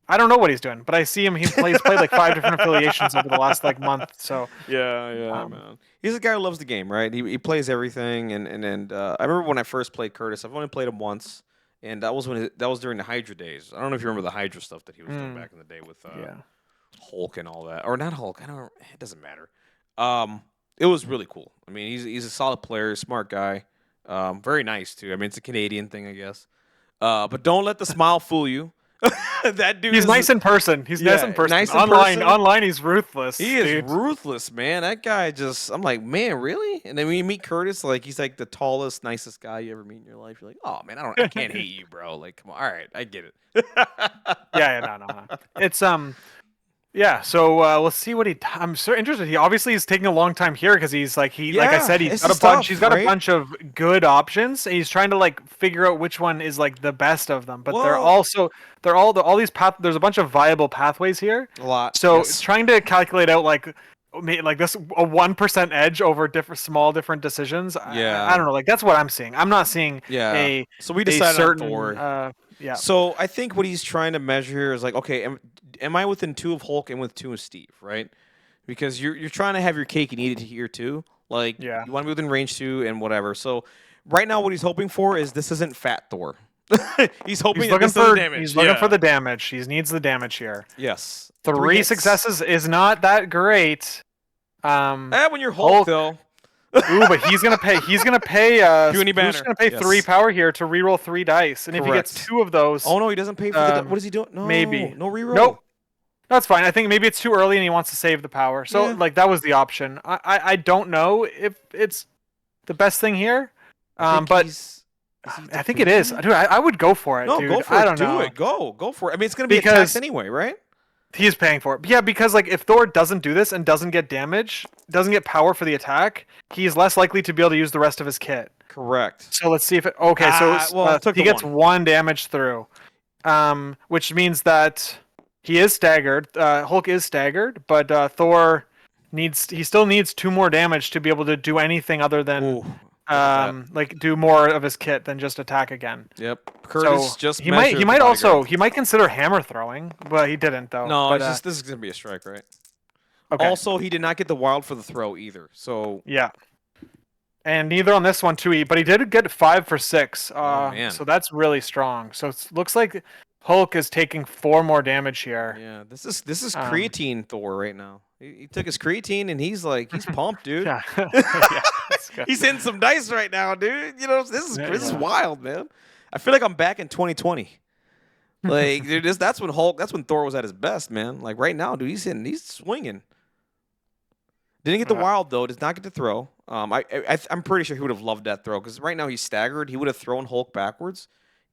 I don't know what he's doing, but I see him. He's played like 5 different affiliations over the last like month. So Yeah, um, man. He's a guy who loves the game, right? He plays everything, and I remember when I first played Kurtis. I've only played him once, and that was during the Hydra days. I don't know if you remember the Hydra stuff that he was doing mm, back in the day with yeah. Hulk and all that, or not Hulk. I don't. It doesn't matter. It was really cool. I mean, he's a solid player, smart guy, very nice too. I mean, it's a Canadian thing, I guess. But don't let the smile fool you. That dude He's is nice in person. He's nice in person. nice in person. Online, he's ruthless, He is dude. ruthless, man. That guy just, I'm like, man, really? And then when you meet Curtis, like, he's like the tallest, nicest guy you ever meet in your life. You're like, oh man, I can't hate you, bro. Like, come on, all right, I get it. Yeah, no. It's yeah. So let's see what I'm so interested. He obviously is taking a long time here because like I Yeah, said, this is tough, he's got a right? bunch of good options. And he's trying to like figure out which one is like the best of them. But Well, all these there's a bunch of viable pathways here. a lot, So yes. trying to calculate out like this a 1% edge over different decisions. I Yeah, don't know. Like that's what I'm seeing. I'm not seeing yeah. a So we a decided on certain Thor. yeah. So I think what he's trying to measure here is like, okay, am I within 2 of Hulk and with 2 of Steve, right? Because you're trying to have your cake and eat it here too. Like Yeah. you want to be within range 2 and whatever. So right now, what he's hoping for is this isn't Fat Thor. He's hoping that this doesn't damage. He's looking for Yeah. the damage. He needs the damage here. Yes. 3 Three hits. successes is not that great. When you're Hulk Hulk. though. Ooh, but he's gonna pay. He's gonna pay. Puny Sploosh's banner. gonna pay three Yes. power here to reroll 3 dice, and if he gets Correct. 2 of those, Oh no, he doesn't pay for the. What is he doing? maybe. No reroll. Nope, that's fine. I think maybe it's too early, and he wants to save the power. So Yeah. like that was the option. I don't know if it's the best thing here, I think but he's. Is he I think it is, debating? dude. I would go for it, No, dude. go for I it. don't Do know. it. Go for it. I mean, it's gonna be a tax Because anyway, right? he's paying for it. Yeah, because like if Thor doesn't do this and doesn't get damage, doesn't get power for the attack, he's less likely to be able to use the rest of his kit. Correct. So let's see if it. Okay, so Well, took he the gets one. 1 damage through, which means that he is staggered. Hulk is staggered, but Thor he still needs 2 more damage to be able to do anything other than Ooh, look at that. like do more of his kit than just attack again. Yep. So Curtis just he might measured the bodyguard. he might consider hammer throwing, but he didn't though. No, But it's just this is gonna be a strike, right? okay, Also, he did not get the wild for the throw either. So, yeah. And neither on this one too. But he did get 5 for 6. oh man, So that's really strong. So it looks like Hulk is taking 4 more damage here. yeah, this is Um, creatine Thor right now. He took his creatine and he's pumped, dude. Yeah, yeah, that's good. He's hitting some dice right now, dude. You know this is Yeah. wild, man. I feel like I'm back in 2020. Like, dude, that's when Thor was at his best, man. Like right now, dude, he's swinging. Didn't get the wild though. Does not get to throw. I'm pretty sure he would have loved that throw because right now he's staggered. He would have thrown Hulk backwards,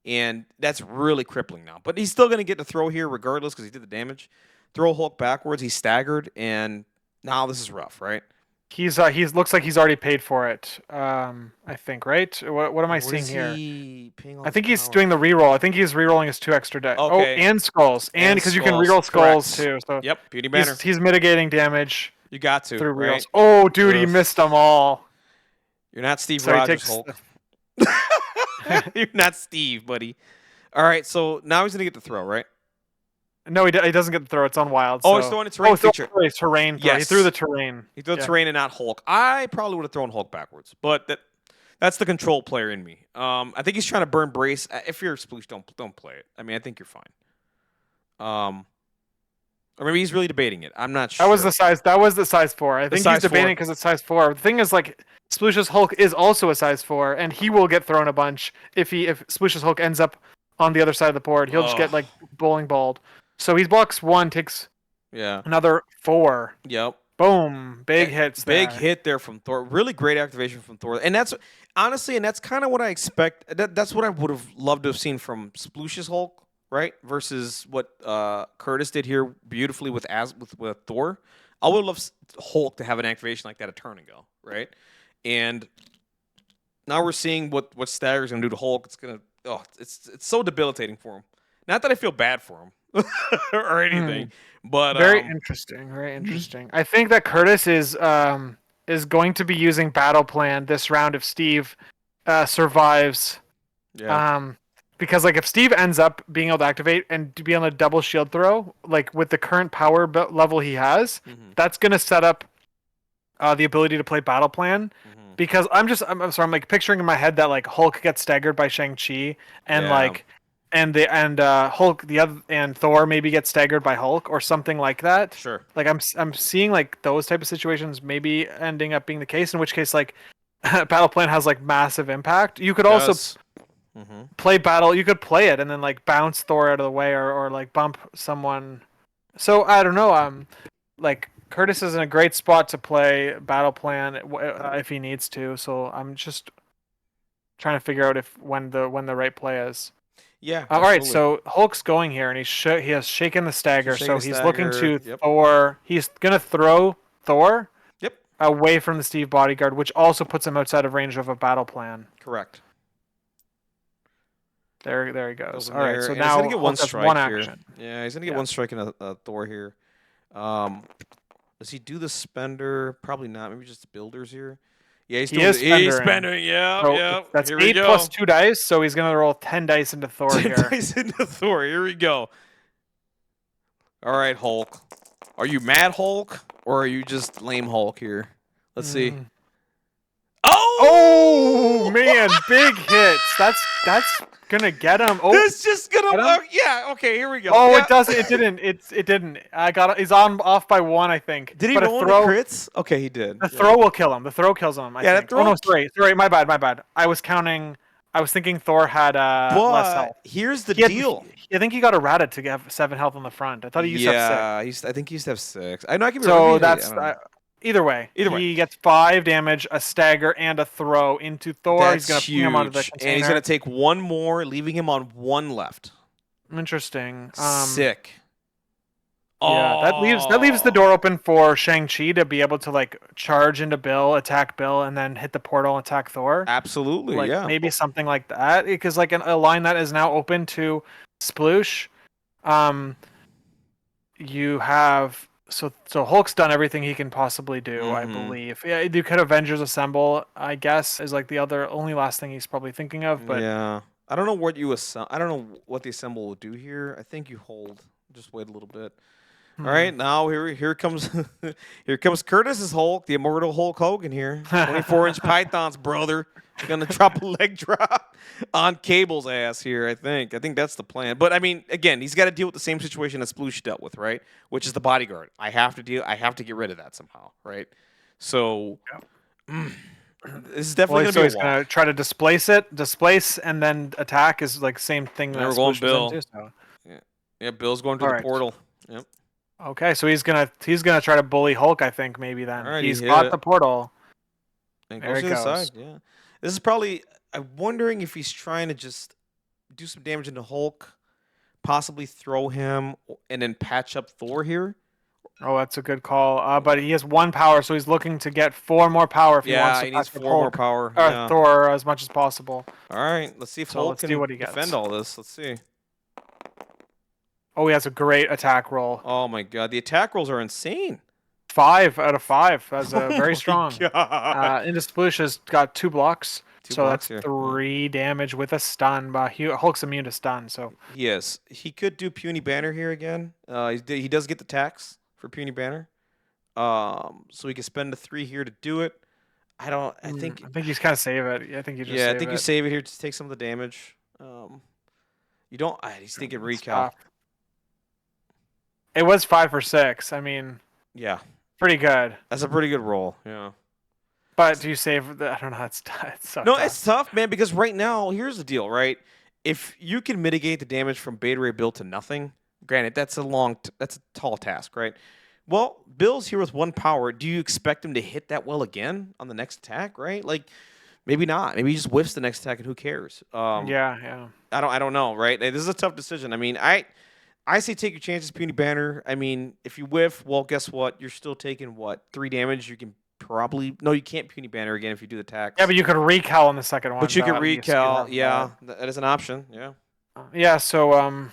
and that's really crippling now. But he's still going to get to throw here regardless because he did the damage. Throw Hulk backwards. He's staggered, and now this is rough, right? He's looks like he's already paid for it. I think, right? What am I What seeing is here? he paying all I this think he's power? doing the reroll. I think he's rerolling his 2 extra die. Oh, Okay. and skulls, and And because you can skulls, reroll skulls correct. too. So Yep, beauty banner. he's mitigating damage You got to, through right? rerolls. Oh, dude, he Ugh. missed them all. You're not Steve So he Rogers, takes. Hulk. You're not Steve, buddy. All right, so now he's gonna get the throw, right? No, he doesn't get the throw. It's on wild. Oh, So. he's throwing a terrain feature. Sorry, terrain throw. He Yes. threw the terrain. He threw Yeah. terrain and not Hulk. I probably would have thrown Hulk backwards, but that's the control player in me. I think he's trying to burn brace. If you're Sploosh, don't play it. I mean, I think you're fine. Or maybe he's really debating it. I'm not sure. That was the size. That was the size 4. I think he's size debating 4. because it's size 4. The thing is, like, Sploosh's Hulk is also a size 4, and he will get thrown a bunch if Sploosh's Hulk ends up on the other side of the board. He'll just get like bowling balled. So he blocks 1, takes Yeah. another 4. Yep. Boom! Big hits. Big there. hit there from Thor. Really great activation from Thor. And that's honestly, and that's kind of what I expect. That's what I would have loved to have seen from Sploosh's Hulk, right? Versus what Kurtis did here beautifully with Thor. I would love Hulk to have an activation like that a turn ago, right? And Now we're seeing what Stagger's gonna do to Hulk. It's so debilitating for him. Not that I feel bad for him or Hmm. anything, but Very interesting. Very interesting. I think that Kurtis is going to be using battle plan this round if Steve survives. yeah. Um, because like if Steve ends up being able to activate and to be on a double shield throw, like with the current power level he has, Mm-hmm. that's gonna set up the ability to play battle plan. Mm-hmm. Because I'm sorry, I'm like picturing in my head that like Hulk gets staggered by Shang-Chi and Yeah. like and Hulk the other and Thor maybe gets staggered by Hulk or something like that. Sure. Like I'm seeing like those type of situations maybe ending up being the case, in which case like battle plan has like massive impact. You could It also does. Mm-hmm. play battle. You could play it and then like bounce Thor out of the way or like bump someone. So I don't know. Like Kurtis is in a great spot to play battle plan if he needs to. So I'm just trying to figure out if when the right play is. Yeah, All right, absolutely. so Hulk's going here, and he has shaken the He's stagger, shaking so the he's looking stagger. to Yep. Thor. He's gonna throw Thor Yep. away from the Steve bodyguard, which also puts him outside of range of a battle plan. Correct. There he Goes goes. in All right, there, so and he's gonna now get one Hulk has one strike here. action. Yeah, he's gonna get Yeah. one strike in a Thor here. Um, does he do the spender? Probably not. Maybe just the builders here. Yeah, He is he's spendering. spending. Yeah, So yeah. that's Here we 8 plus go. 2 dice, so he's gonna roll 10 dice into Thor 10 here. dice into Thor. Here we go. All right, Hulk. Are you mad Hulk or are you just lame Hulk here? Let's see. Mm. Oh! Oh man, big hits. That's gonna get him. Oh, That's just gonna. get him. Yeah. Okay. Here we go. Oh, Yeah. it doesn't. It didn't. It didn't. I got. He's on off by 1, I think. Did he But a roll into throw. crits? Okay, he did. The Yeah. throw will kill him. The throw kills him, I Yeah, that think. Oh throw. no, sorry. My bad. My bad. I was counting. I was thinking Thor had less But health. here's the He had, deal. I think he got errated to have 7 health on the front. I thought he used to have 6. Yeah, I think he used to have 6. I know I can be So maybe, I that's don't know. either way. Either way. He gets 5 damage, a stagger, and a throw into Thor. He's That's gonna ping him onto the huge. And he's container. gonna take one more, leaving him on 1 left. Interesting. Sick. Yeah, that leaves the door open for Shang-Chi to be able to like charge into Bill, attack Bill, and then hit the portal and attack Thor. Absolutely, Like yeah. maybe something like that, because like a line that is now open to Sploosh. You have so Hulk's done everything he can possibly do, I Mhm. believe. Yeah, you could Avengers Assemble, I guess, is like the only last thing he's probably thinking of. But Yeah. I don't know what you I don't know what the assemble will do here. I think you hold. Just wait a little bit. All right, now here comes here comes Curtis's Hulk, the immortal Hulk Hogan here. 24-inch pythons, brother. Gonna drop a leg drop on Cable's ass here, I think. I think that's the plan. But I mean, again, he's got to deal with the same situation that Sploosh dealt with, right? Which is the bodyguard. I have to get rid of that somehow, right? So this is definitely Well, gonna so be he's a walk. gonna try to displace, and then attack is like same thing that Now we're going Sploosh was Bill. into. So. Yeah, Bill's going to All the right. portal. Yep. Okay, so he's gonna try to bully Hulk, I think maybe then. All right, he He's hit got it. the portal. And There goes it to the goes. side. Yeah. This is probably. I'm wondering if he's trying to just do some damage into Hulk, possibly throw him, and then patch up Thor here. Oh, that's a good call. But he has 1 power, so he's looking to get 4 more power if he wants Yeah, to he needs patch up 4 more Hulk power. or Yeah. Thor as much as possible. All right. Let's see if So Hulk let's see can what he gets. defend all this. Let's see. Oh, he has a great attack roll. Oh my God, the attack rolls are insane. 5 out of 5. That's Oh very my strong. God. Into Sploosh has got 2 blocks. 2 So blocks that's here. 3 damage with a stun. But Hulk's immune to stun, so Yes, he could do Puny Banner here again. He does get the tax for Puny Banner. So he can spend a 3 here to do it. I think. I think you just kind of save it. I think you just Yeah, save I think it. you save it here to take some of the damage. You don't. He's thinking recal. It was 5 for 6. I mean, Yeah, pretty good. that's a pretty good roll. Yeah. But do you save the? I don't know. It's so No, tough. it's tough, man. Because right now, here's the deal, right? If you can mitigate the damage from Beta Ray Bill to nothing, granted, that's a tall task, right? Well, Bill's here with 1 power. Do you expect him to hit that well again on the next attack, right? Like, maybe not. Maybe he just whiffs the next attack, and who cares? Yeah. I don't know, right? This is a tough decision. I mean, I say take your chances, Puny Banner. I mean, if you whiff, well, guess what? You're still taking what 3 damage. You can probably no. You can't puny banner again if you do the tax. Yeah, but you could recal on the second one. But you though, could at least. You recal. have Yeah, that is an option. Yeah. Yeah. So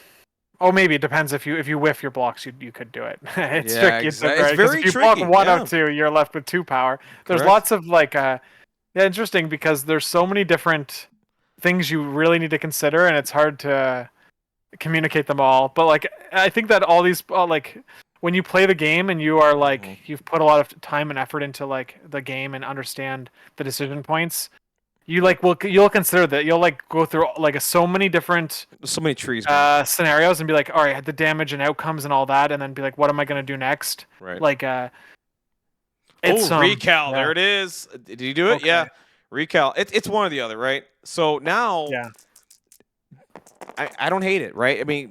oh, maybe it depends if you whiff your blocks, you could do it. It's Yeah, tricky. It's exactly. It's because very if you block tricky. one Yeah. out two, you're left with 2 power. There's Correct. lots of like yeah, interesting because there's so many different things you really need to consider, and it's hard to communicate them all. But like I think that all these like when you play the game and you are like you've put a lot of time and effort into like the game and understand the decision points, you like you'll consider that you'll like go through like so many different There's so many trees. scenarios and be like, all right, the damage and outcomes and all that, and then be like, what am I gonna do next? Right. Like it's recal. Yeah. There it is. Did you do it? Okay. Yeah. Recal. It's one or the other, right? So now. Yeah. I don't hate it, right? I mean,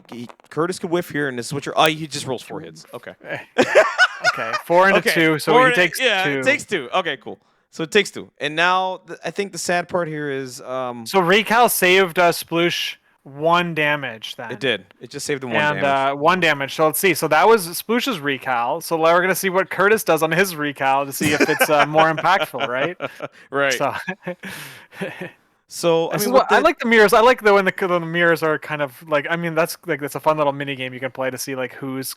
Kurtis could whiff here, and this is what you're. Oh, he just rolls 4 hits. Okay. Okay, 4 into 2, so he takes 2. Yeah, it takes 2. Okay, cool. So it takes 2, and now I think the sad part here is. So recal saved Sploosh 1 damage. Then it did. It just saved him 1 and damage. 1 damage. So let's see. So that was Sploosh's recal. So we're gonna see what Kurtis does on his recal to see if it's more impactful, right? Right. So. So I mean, I like the mirrors. I like when the mirrors are kind of like. I mean, that's a fun little mini game you can play to see like whose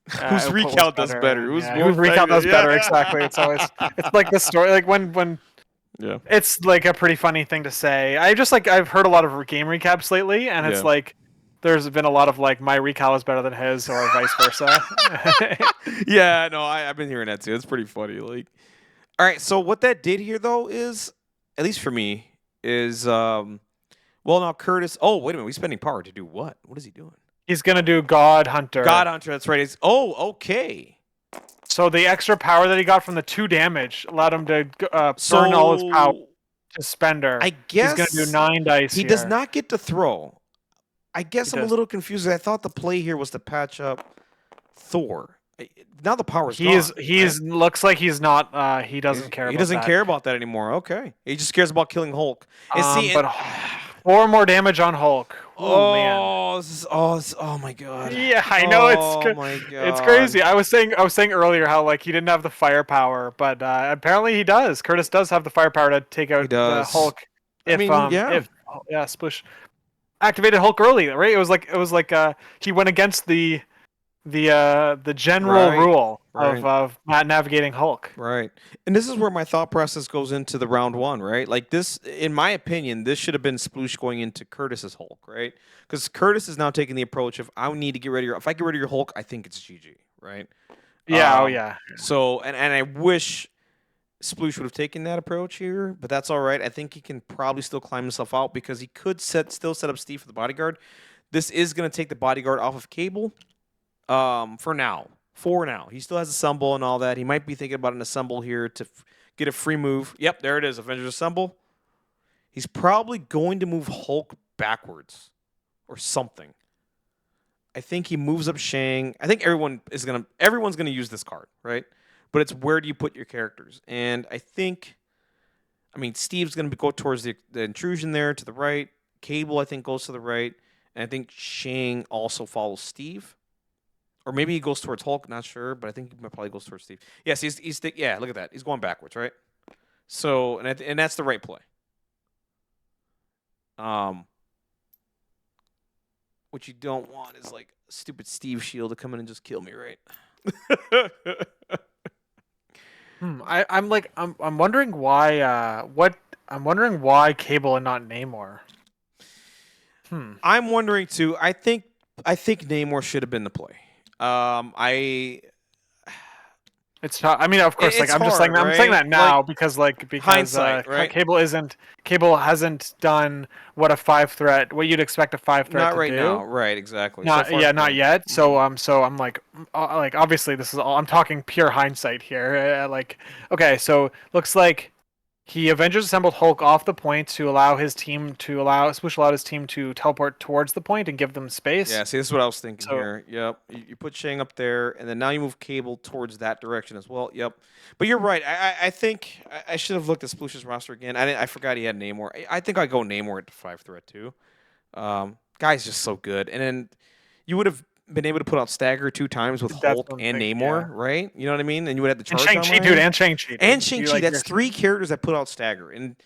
whose recal does better. Whose recal does better. Exactly. It's always it's like the story. Like when yeah, it's like a pretty funny thing to say. I've heard a lot of game recaps lately, and it's like there's been a lot of like my recal is better than his, or vice versa. Yeah, no, I've been hearing that too. It's pretty funny. Like, all right. So what that did here though is, at least for me. Is well now Kurtis. Oh wait a minute, he's spending power to do what? What is he doing? He's gonna do God Hunter. God Hunter. That's right. Okay. So the extra power that he got from the 2 damage allowed him to burn all his power to spender. I guess he's gonna do 9 dice. He does not get to throw. I guess I'm a little confused. I thought the play here was to patch up Thor. Now the power's gone. He's looks like he's not. He doesn't care. He doesn't care about that anymore. Okay, he just cares about killing Hulk. And see, but 4 more damage on Hulk. Oh man. Oh my god. Yeah, I know Oh my god. it's crazy. I was saying earlier how like he didn't have the firepower, but apparently he does. Kurtis does have the firepower to take out Hulk. If Sploosh activated Hulk early, right? It was like he went against the general rule of not navigating Hulk. Right. And this is where my thought process goes into the round 1, right? Like this, in my opinion, this should have been Sploosh going into Kurtis's Hulk, right? Because Kurtis is now taking the approach of I need to get rid of if I get rid of your Hulk, I think it's GG, right? Yeah, yeah. So and I wish Sploosh would have taken that approach here, but that's all right. I think he can probably still climb himself out because he could still set up Steve for the bodyguard. This is going to take the bodyguard off of Cable. For now. He still has Assemble and all that. He might be thinking about an Assemble here to get a free move. Yep, there it is. Avengers Assemble. He's probably going to move Hulk backwards or something. I think he moves up Shang. I think everyone's gonna use this card, right? But it's where do you put your characters? And I mean, Steve's gonna go towards the intrusion there to the right. Cable, I think, goes to the right. And I think Shang also follows Steve. Or maybe he goes towards Hulk, not sure, but I think he probably goes towards Steve. Yes, yeah, look at that. He's going backwards, right? So, and that's the right play. What you don't want is like stupid Steve Shield to come in and just kill me, right? I'm wondering why I'm wondering why Cable and not Namor. I'm wondering too. I think Namor should have been the play. It's tough. I mean, of course, like I'm just saying that. Right? I'm saying that now like, because hindsight, right? Cable hasn't done what you'd expect a 5 threat not to right do. now, right? Exactly. Not yet. So I'm like obviously this is all I'm talking pure hindsight here. Okay, so looks like he Avengers assembled Hulk off the point to allow Sploosh allowed his team to teleport towards the point and give them space. Yeah, see, this is what I was thinking here. Yep. You put Shang up there, and then now you move Cable towards that direction as well. Yep. But you're right. I think I should have looked at Sploosh's roster again. I forgot he had Namor. I think I go Namor at 5 threat too. Guy's just so good. And then you would have been able to put out stagger 2 times with That's Hulk what I'm and thinking. Namor, Yeah. right? You know what I mean? And you would have the And charge on Shang-Chi, my dude, end. and Shang-Chi, And dude. You Shang-Chi, like that's your 3 characters that put out stagger. And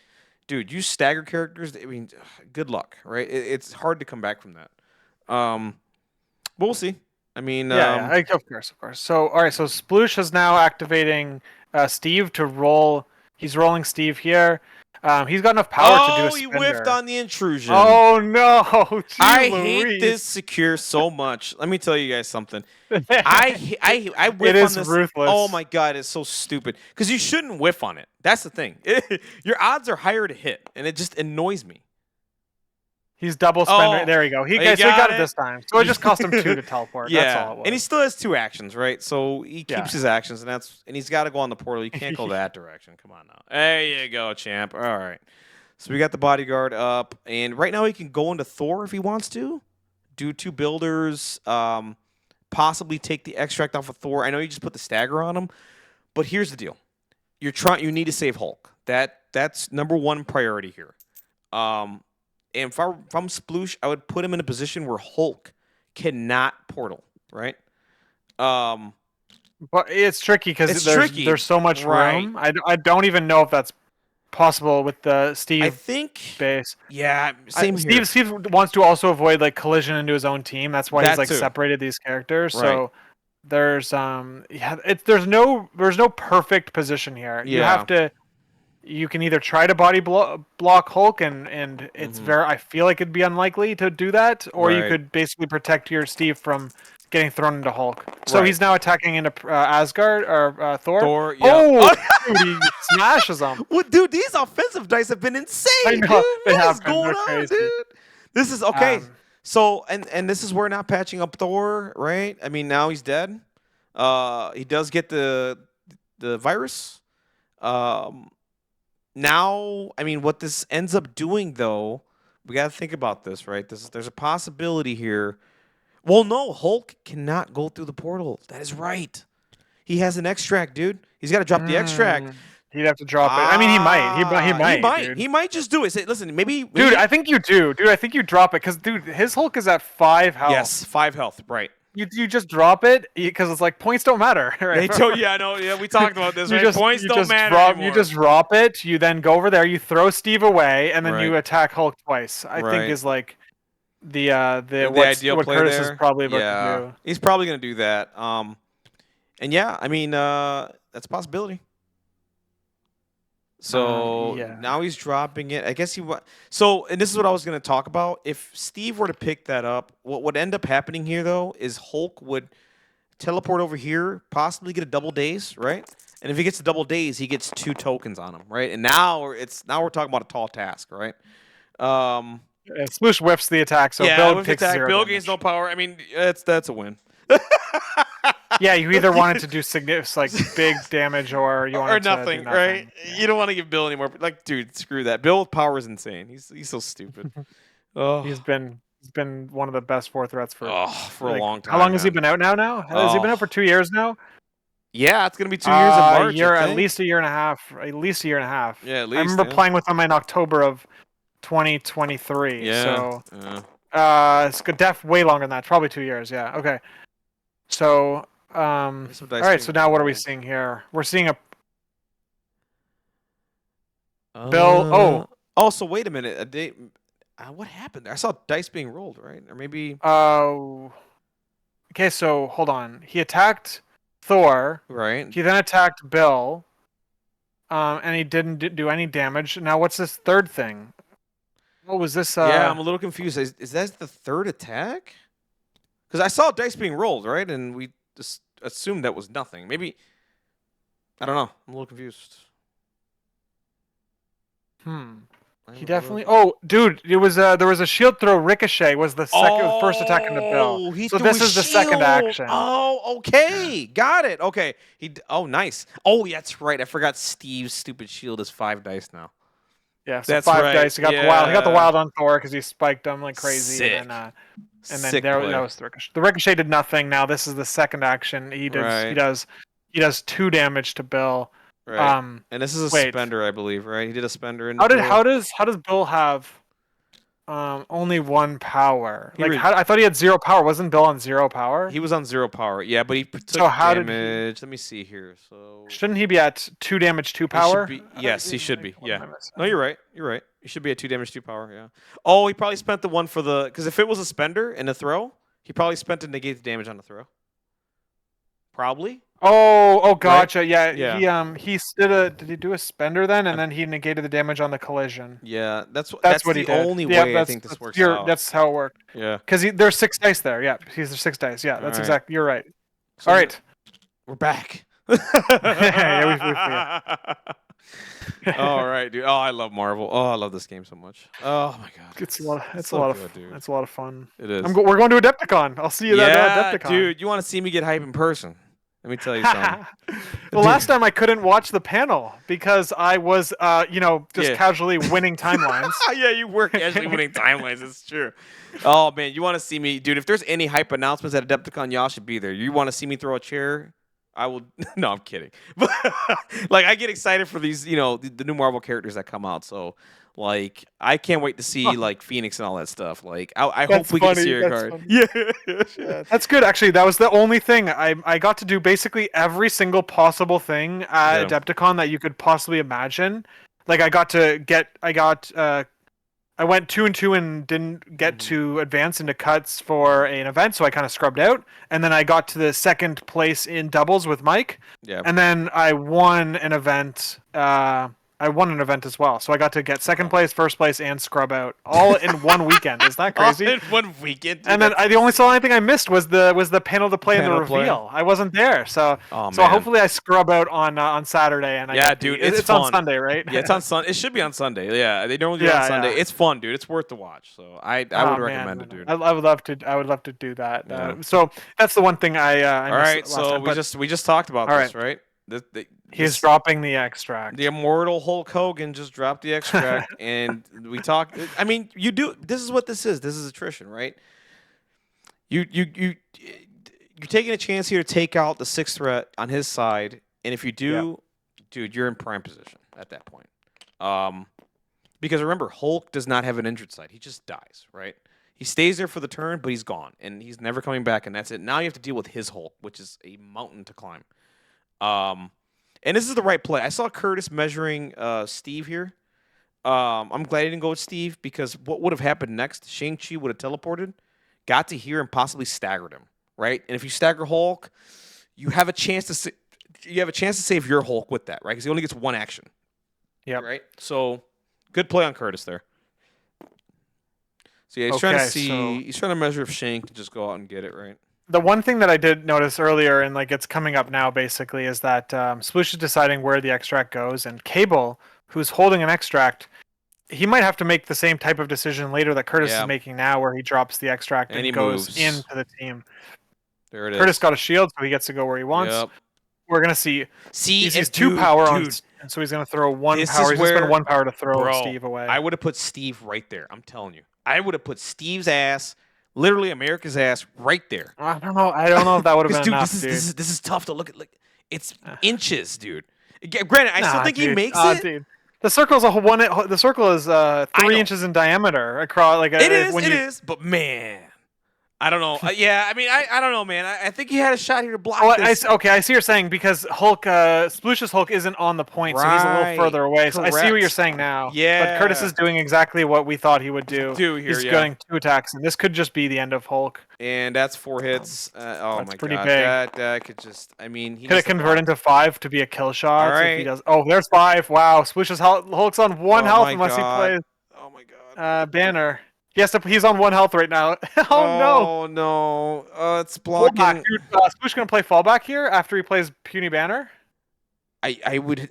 dude, you stagger characters. I mean, good luck, right? It's hard to come back from that. But we'll see. I mean, yeah, of course, of course. So, all right, so Sploosh is now activating Steve to roll. He's rolling Steve here. He's got enough power to do a oh, he whiffed spender. on the intrusion. Oh no, gee I hate this Louise. secure so much. Let me tell you guys something. I It whiff on is this. Oh ruthless. my god, it's so stupid. Because you shouldn't whiff on it. That's the thing. Your odds are higher to hit, and it just annoys me. He's double spender. Oh, There you go. He you so he got got it it. this time. So it just cost him 2 to teleport. That's Yeah, all it and he was. still has 2 actions, right? So he Yeah. keeps his actions, and he's got to go on the portal. You can't go that direction. Come on now. There you go, champ. All right. So we got the bodyguard up, and right now he can go into Thor if he wants to, do 2 builders, possibly take the extract off of Thor. I know you just put the stagger on him, but here's the deal: you need to save Hulk. That's number 1 priority here. And if I'm Sploosh, I would put him in a position where Hulk cannot portal, right? But it's tricky because Tricky, there's so much right? room. I don't even know if that's possible with the I Steve think, base. yeah, same here. Steve wants to also avoid like collision into his own team. That's why he's That like too, separated these characters. right? So there's yeah, there's no perfect position here. You Yeah. have to you can either try to block Hulk and it's Mhm. very I feel like it'd be unlikely to do that, or you Right. could basically protect your Steve from getting thrown into Hulk. So Right. he's now attacking into Asgard or Thor. Thor, yeah. Oh, dude, he smashes him. Well, dude, these offensive dice have been I insane, dude. know they What have is been. going They're on, crazy. dude? This is okay. Um, So, and this is where not patching up Thor, right? I mean, now he's dead. He does get the virus. Um, Now, I mean, what this ends up doing, though, we got to think about this, right? There's a possibility here. Well, no, Hulk cannot go through the portal. That is right. He has an extract, dude. He's got to drop the extract. he'd have to drop it. I mean, he might. He He might, might. dude. He might just do it. Say, listen, maybe. Dude, I think you do. Dude, I think you drop it because, dude, his Hulk is at 5 health. Yes, 5 health. Right. You just drop it because it's like points don't matter. Right? They told you. I know. Yeah, we talked about this. Right. Points don't matter anymore. You just drop it. You then go over there. You throw Steve away, and then you Right. attack Hulk twice. I Right. think is like the ideal what play Kurtis there. is probably about Yeah, to do. he's probably gonna do that. And yeah, I mean, that's a possibility. So yeah. now he's dropping it. I guess So, and this is what I was going to talk about. If Steve were to pick that up, what would end up happening here, though, is Hulk would teleport over here, possibly get a double daze, right? And if he gets a double daze, he gets 2 tokens on him, right? And now we're talking about a tall task, right? Sploosh whiffs the attack, so yeah, Bill with takes attack, 0 Bill damage. gains no power. I mean, that's a win. Yeah, you either wanted to do significant, like big damage, or you wanted nothing, to do nothing. right? You don't want to give Bill anymore. Like, dude, screw that. Bill with power is insane. He's so stupid. Oh, He's been one of the best 4 threats for for a long time. How long has he man. been out now? Has he been out for 2 years now? Yeah, it's gonna be 2 years in March. At least a year and a half. At least a year and a half. Yeah, at least. I remember yeah. playing with him in October of 2023. Yeah. So yeah. it's way longer than that. Probably 2 years. Yeah. Okay. So all right. So now what are we seeing here? We're seeing a Bill. Oh, so wait a minute. A day. What happened? I saw dice being rolled, right? Or maybe. Okay. So hold on. He attacked Thor. Right. He then attacked Bill. And he didn't do any damage. Now what's this third thing? What was this? Yeah, I'm a little confused. Is that the third attack? Because I saw dice being rolled, right? And we just assumed that was nothing. Maybe. I don't know. I'm a little confused. He definitely. Oh, dude, it was there was a shield throw ricochet was the first attack into Bill. So this is the second action. Oh, okay, got it. Okay, Oh, nice. Oh, yeah, that's right. I forgot Steve's stupid shield is 5 dice now. Yeah, so That's 5 right. dice. He got the wild. He got the wild on Thor because he spiked him like crazy. Sick. And then Sick that play. was the ricochet. The ricochet did nothing. Now this is the second action. He does 2 damage to Bill. Right. And this is a spender, I believe, right? He did a spender. How does Bill have? Only 1 power. He Like, re- I thought he had 0 power. Wasn't Bill on 0 power? he was on 0 power. Yeah, but he So took how did he? damage. Let me see here. So Shouldn't he be at 2 damage, two he should power? be. Yes, he should be. What am Yeah. I No, missing? you're right. You're right. He should be at 2 damage, 2 power. Yeah. Oh, he probably spent the one for the. Because if it was a spender and a throw, he probably spent to negate the damage on the throw. Probably. Oh, Right. gotcha. Yeah, Yeah. did he do a spender then, and then he negated the damage on the collision? Yeah. That's That's what he the did. only Yeah, way I think this works out. that's how it worked. Yeah. Because there's 6 dice there. Yeah, there's 6 dice. Yeah, All that's right. exactly. You're right. So All right. we're back. Yeah, we All right, dude. Oh, I love Marvel. Oh, I love this game so much. Oh my god, It's a lot. it's It's a so lot good, of. dude. It's a lot of fun. It is. We're going to Adepticon. I'll see you Yeah, at Adepticon. dude. You want to see me get hype in person? Let me tell you something. Well, last time I couldn't watch the panel because I was, just Yeah. casually winning timelines. Yeah, you work casually winning timelines. It's true. Oh man, you want to see me, dude? If there's any hype announcements at Adepticon, y'all should be there. You want to see me throw a chair? I will. No, I'm kidding. But like, I get excited for these, the new Marvel characters that come out. So, like, I can't wait to see like Phoenix and all that stuff. Like, I hope That's we get to funny, see your that's card. funny. Yeah. Yeah, that's good, actually. That was the only thing I got to do. Basically, every single possible thing at Yeah. Adepticon that you could possibly imagine. Like, I went 2-2 and didn't get to advance into cuts for an event, so I kind of scrubbed out. And then I got to the second place in doubles with Mike, Yeah. and then I won an event. I won an event as well, so I got to get second place, first place, and scrub out all in one weekend. Is that crazy? All in one weekend. Dude, And then the only thing I missed was the panel to play in the Panel to play. reveal. I wasn't there, so Oh, so man. hopefully I scrub out on Saturday. And Yeah, dude, it's on fun. Sunday, right? Yeah, it's on Sunday. It should be on Sunday. Yeah, they normally do it Yeah, on Sunday. yeah. It's fun, dude. It's worth the watch. So I Oh, would man, recommend it, dude. I would love to. I would love to do that. Yeah. So that's the one thing I All missed right, last so time, we but just talked about All this, right? he's dropping the extract. The immortal Hulk Hogan just dropped the extract, and we talked. I mean, you do. This is what this is. This is attrition, right? You're taking a chance here to take out the sixth threat on his side, and if you do, dude, you're in prime position at that point. Because remember, Hulk does not have an injured side; he just dies, right? He stays there for the turn, but he's gone, and he's never coming back, and that's it. Now you have to deal with his Hulk, which is a mountain to climb. And this is the right play. I saw Kurtis measuring Steve here. I'm glad he didn't go with Steve because what would have happened next? Shang-Chi would have teleported, got to here, and possibly staggered him, right? And if you stagger Hulk, you have a chance to save your Hulk with that, right? Because he only gets one action. Yeah. Right. So good play on Kurtis there. So yeah, he's trying to see. He's trying to measure if Shang can just go out and get it, right? The one thing that I did notice earlier, and like it's coming up now, basically, is that Sploosh is deciding where the extract goes, and Cable, who's holding an extract, he might have to make the same type of decision later that Kurtis is making now, where he drops the extract and he goes moves into the team. There it is. Kurtis got a shield, so he gets to go where he wants. Yep. We're gonna see. He sees and 2 power on, dude, and so he's gonna throw 1 this power. is He's gonna spend where- 1 power to throw Bro, Steve away. I would have put Steve right there. I'm telling you. I would have put Steve's ass, literally America's ass, right there. I don't know. I don't know if that would have been Dude, enough, this is tough to look at. Like, it's inches, dude. Granted, I still think he makes it. Dude. The circle's the circle is 3 inches in diameter across. Like It is. But man, I don't know. Yeah, I mean, I don't know, man. I think he had a shot here to block this. Okay, I see what you're saying because Hulk, Sploosh's Hulk isn't on the point, so he's a little Right, further away. So I see what correct. you're saying now. Yeah. But Kurtis is doing exactly what we thought he would do. He's going 2 attacks, and this could just be the end of Hulk. And that's 4 hits. Oh That's my pretty god, big. that could just. I mean, he Could it needs to convert into 5 to be a kill shot? All If right. he does. Oh, there's 5. Wow, Sploosh's Hulk's on 1 Oh health my unless God. he plays Oh my god. Banner. He's on 1 health right now. Oh no. Oh no. It's Fallback. blocking. Dude, Sploosh gonna play fallback here after he plays Puny Banner. I would.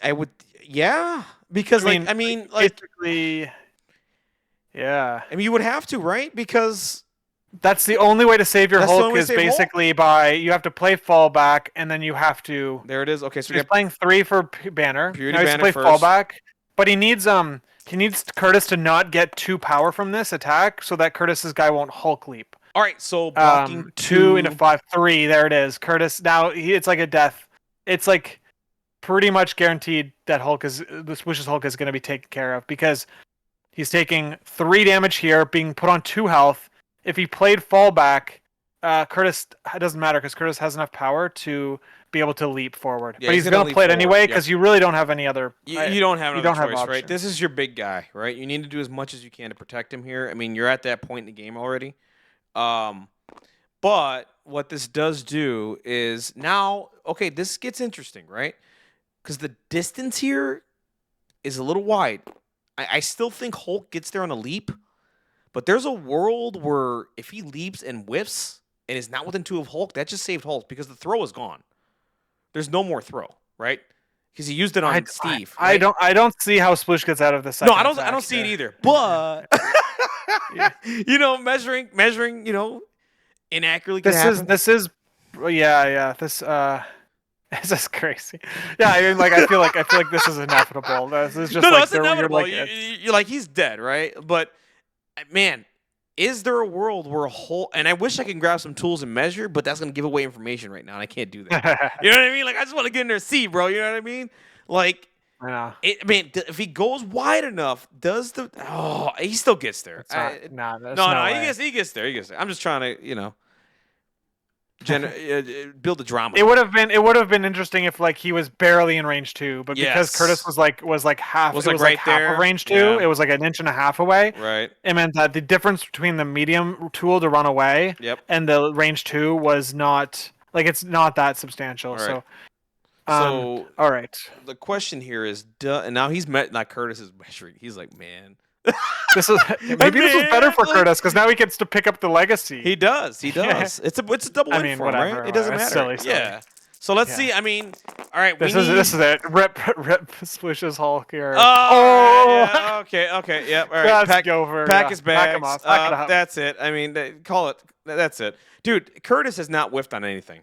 Yeah. Because I mean, basically, yeah. I mean, you would have to, right? Because That's the only way to save your That's the only Hulk way to is save Hulk? basically by you have to play fallback and then you have to. there it is. Okay, so we He's got playing 3 for Banner. Puny Now he has to Banner play first. fallback, but he needs Kurtis to not get 2 power from this attack so that Kurtis's guy won't Hulk leap. all right. So blocking 2 into 5, 3. There it is. Kurtis now it's like a death. It's like pretty much guaranteed that the Sploosh's Hulk is going to be taken care of because He's taking 3 damage here, being put on 2 health. If he played fallback, Kurtis, it doesn't matter because Kurtis has enough power to be able to leap forward. Yeah, But he's gonna going to leap play it forward. anyway Yep. because you really don't have any other. You don't have you another don't have choice, right? options. This is your big guy, right? You need to do as much as you can to protect him here. I mean, you're at that point in the game already. But what this does do is now, okay, this gets interesting, right? Because the distance here is a little wide. I still think Hulk gets there on a leap, but there's a world where if he leaps and whiffs and is not within 2 of Hulk, that just saved Hulk because the throw is gone. There's no more throw, right? Because he used it on Steve. I don't see how Sploosh gets out of the second. No, I don't see it either. But measuring, inaccurately. This is this is crazy. Yeah, I mean, I feel like this is inevitable. This is just it's inevitable. You're like he's dead, right? But man, is there a world where Hulk? And I wish I could grab some tools and measure, but that's gonna give away information right now, and I can't do that. You know what I mean? Like I just want to get in there and see, bro. You know what I mean? Like. If he goes wide enough, he still gets there. He gets there. I'm just trying to, build the drama. It would have been interesting if he was barely in range 2, but because Kurtis was half, half of range 2. Yeah. It was like an inch and a half away. Right. It meant that the difference between the medium tool to run away and the range 2 was not it's not that substantial. Right. So, all right. The question here is, and now he's met. Not Kurtis is measuring. He's like, man, this was better for Kurtis because now he gets to pick up the legacy. He does. It's a double win for him, right? It doesn't matter. Silly. Yeah. So let's see. I mean, all right. This is it. Rip Sploosh's Hulk here. Yeah. Okay. Yep. All right. Pack his bags. Pack him off. That's it. I mean, call it. That's it, dude. Kurtis has not whiffed on anything.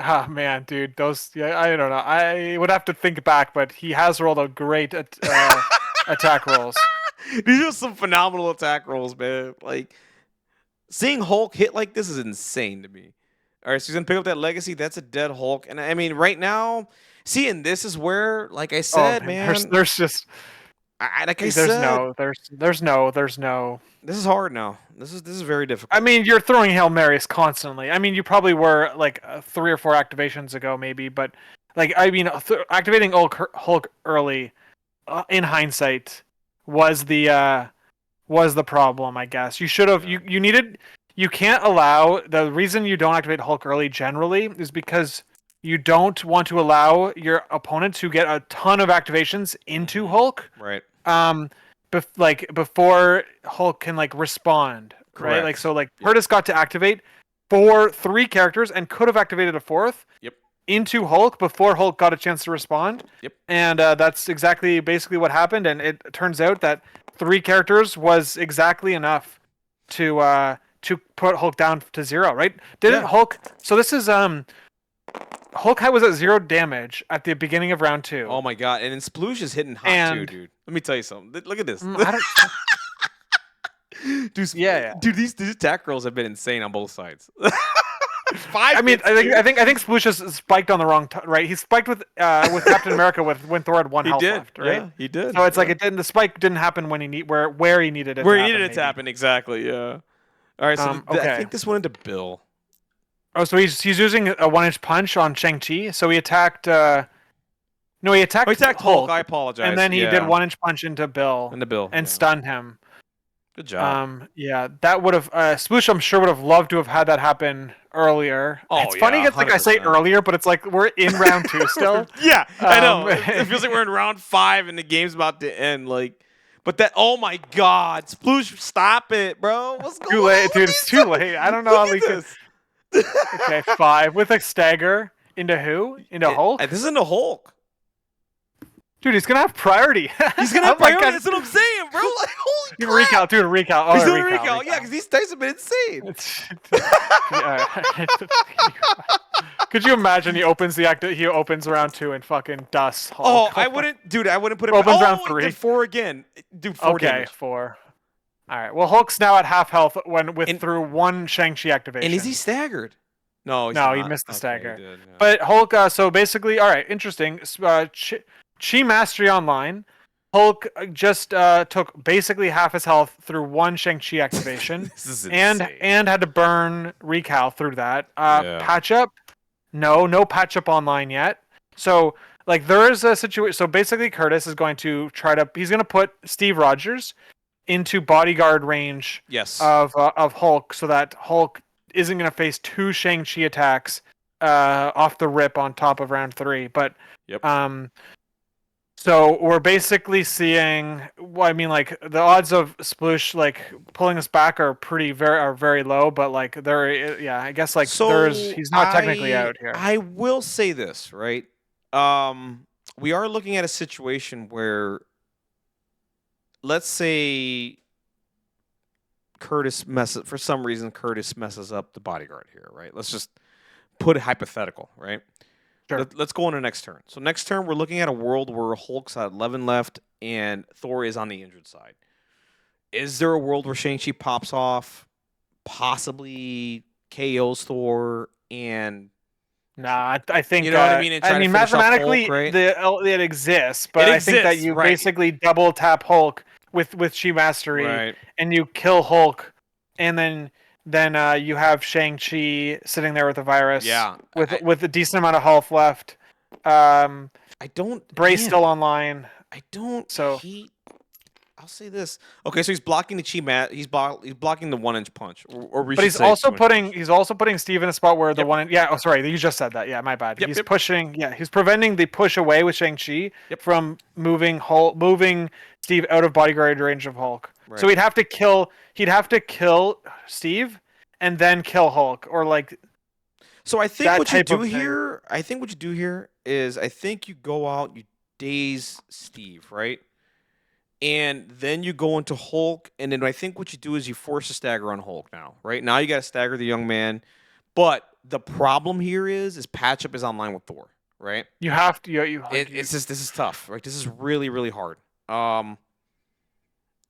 Ah, man, dude, I don't know. I would have to think back, but he has rolled out great attack rolls. These are some phenomenal attack rolls, man. Like, seeing Hulk hit like this is insane to me. All right, so he's going to pick up that legacy. That's a dead Hulk. And, I mean, right now, and this is where, like I said, man. There's just... There's no. This is hard now. This is very difficult. I mean, you're throwing Hail Marys constantly. I mean, you probably were 3 or 4 activations ago, maybe, but activating Hulk early, in hindsight, was the problem. I guess you should have. You needed. You can't allow. The reason you don't activate Hulk early generally is because you don't want to allow your opponent to get a ton of activations into Hulk. Right. Before Hulk can respond. Correct. Right. Kurtis got to activate 3 characters and could have activated a 4th. Yep. Into Hulk before Hulk got a chance to respond. Yep. And that's basically what happened. And it turns out that 3 characters was exactly enough to put Hulk down to 0. Right? Didn't Hulk? So this is Hulk was at 0 damage at the beginning of round 2. Oh my god! And then Sploosh is hitting hot too, dude. Let me tell you something. Look at this. Dude, these attack rolls have been insane on both sides. 5. I mean, I think Sploosh has spiked on the wrong right. He spiked with Captain America when Thor had 1 health left, right? Yeah, he did. So it's it didn't. The spike didn't happen when where he needed it. Where he needed it to happen, exactly. Yeah. All right. So I think this went into Bill. Oh, so he's using a 1-inch punch on Shang-Chi. So he attacked. He attacked Hulk. I apologize. And then he did 1-inch punch into Bill. And stunned him. Good job. That would have Sploosh. I'm sure would have loved to have had that happen earlier. Oh, it's funny. It's I say earlier, but it's we're in round 2 still. Yeah, I know. It feels like we're in round 5 and the game's about to end. But that, oh my God, Sploosh, stop it, bro. What's going on? Too late, dude. It's too late. I don't know how we could. Okay, 5 with a stagger into who? Into Hulk? This is into Hulk. Dude, he's gonna have priority. He's gonna have priority. That's what I'm saying, bro. Holy crap. Recount, dude. Recount. Oh, he's doing a recount. Yeah, because these dice have been insane. Could you imagine he opens round 2 and fucking dusts Hulk? Oh, I wouldn't put it. Opens round 3. Did 4 again. Do 4 damage. 4. All right. Well, Hulk's now at half health through 1 Shang-Chi activation. And is he staggered? No, he missed the stagger. Did, yeah. But Hulk. So basically, all right. Interesting. Chi Mastery Online. Hulk just took basically half his health through one Shang-Chi activation, This is and insane. had to burn Recal through that. Yeah. Patch up, no patch up online yet. So like there is a situation. So basically, Kurtis is going to he's going to put Steve Rogers into bodyguard range Yes. of Hulk, so that Hulk isn't going to face two Shang-Chi attacks off the rip on top of round 3. But Yep. so we're basically seeing. Well, I mean, like the odds of Sploosh like pulling us back are very low. But like yeah, I guess like So he's not technically out here. I will say this, right? We are looking at a situation where, let's say for some reason Kurtis messes up the bodyguard here, right? Let's just put it hypothetical, right? Sure. Let's go on to next turn. So next turn we're looking at a world where Hulk's at 11 left and Thor is on the injured side. Is there a world where Shang-Chi pops off, possibly KOs Thor, and Nah, I think you know what I mean? And try to finish off mathematically Hulk, right? it exists, but It I think that exists, you right? basically double tap Hulk with Chi Mastery, Right. and you kill Hulk, and then you have Shang-Chi sitting there with a virus, Yeah. with a decent amount of health left. Um, I don't. Bray's Man, still online, I don't so hate. I'll say this. Okay, so he's blocking the chi mat. He's blocking the 1-inch punch, or we but should he's say also 2-inch punch. putting Steve in a spot where the Yep. one yeah, oh sorry, you just said that. Yeah, my bad. Yep. He's Yep. pushing, yeah, he's preventing the push away with Shang-Chi Yep. from moving Steve out of bodyguard range of Hulk. Right. So he'd have to kill Steve and then kill Hulk, or like So I think that what you type do of thing. here, I think what you do here is I think you go out, you daze Steve, right? And then you go into Hulk, and then I think what you do is you force a stagger on Hulk now, right? Now you got to stagger the young man. But the problem here is Patchup is online with Thor, right? You have to It's just this is tough, right? This is really, really hard.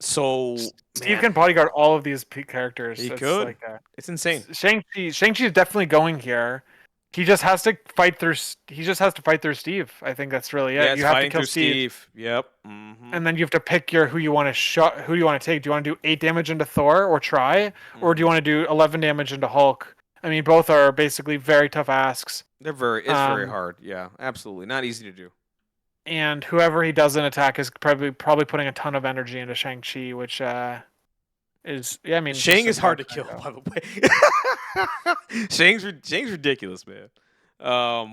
So Steve man, can bodyguard all of these characters. he It's could. like It's insane. Shang-Chi is definitely going here. He just has to fight through. He just has to fight through Steve. I think that's really it. Yeah, it's You have to fighting kill through Steve, Steve. Yep. Mm-hmm. and then you have to pick who you want to shot. Who do you want to take? Do you want to do 8 damage into Thor or try, or do you want to do 11 damage into Hulk? I mean, both are basically very tough asks. It's very Um, hard. Yeah, absolutely. Not easy to do. and whoever he doesn't attack is probably putting a ton of energy into Shang-Chi, which is yeah. I mean, Shang just is hard to attack kill, Psycho. by the way. Shang's ridiculous, man.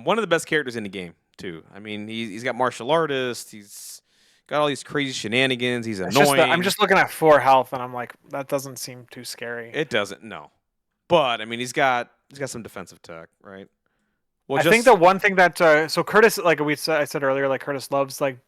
One of the best characters in the game, too. I mean, he's got martial artists. He's got all these crazy shenanigans. He's It's just annoying. that I'm just looking at 4 health, and I'm like, that doesn't seem too scary. It doesn't, no. But I mean, he's got some defensive tech, right? Well, I think the one thing that so Kurtis, like I said earlier, like Kurtis loves like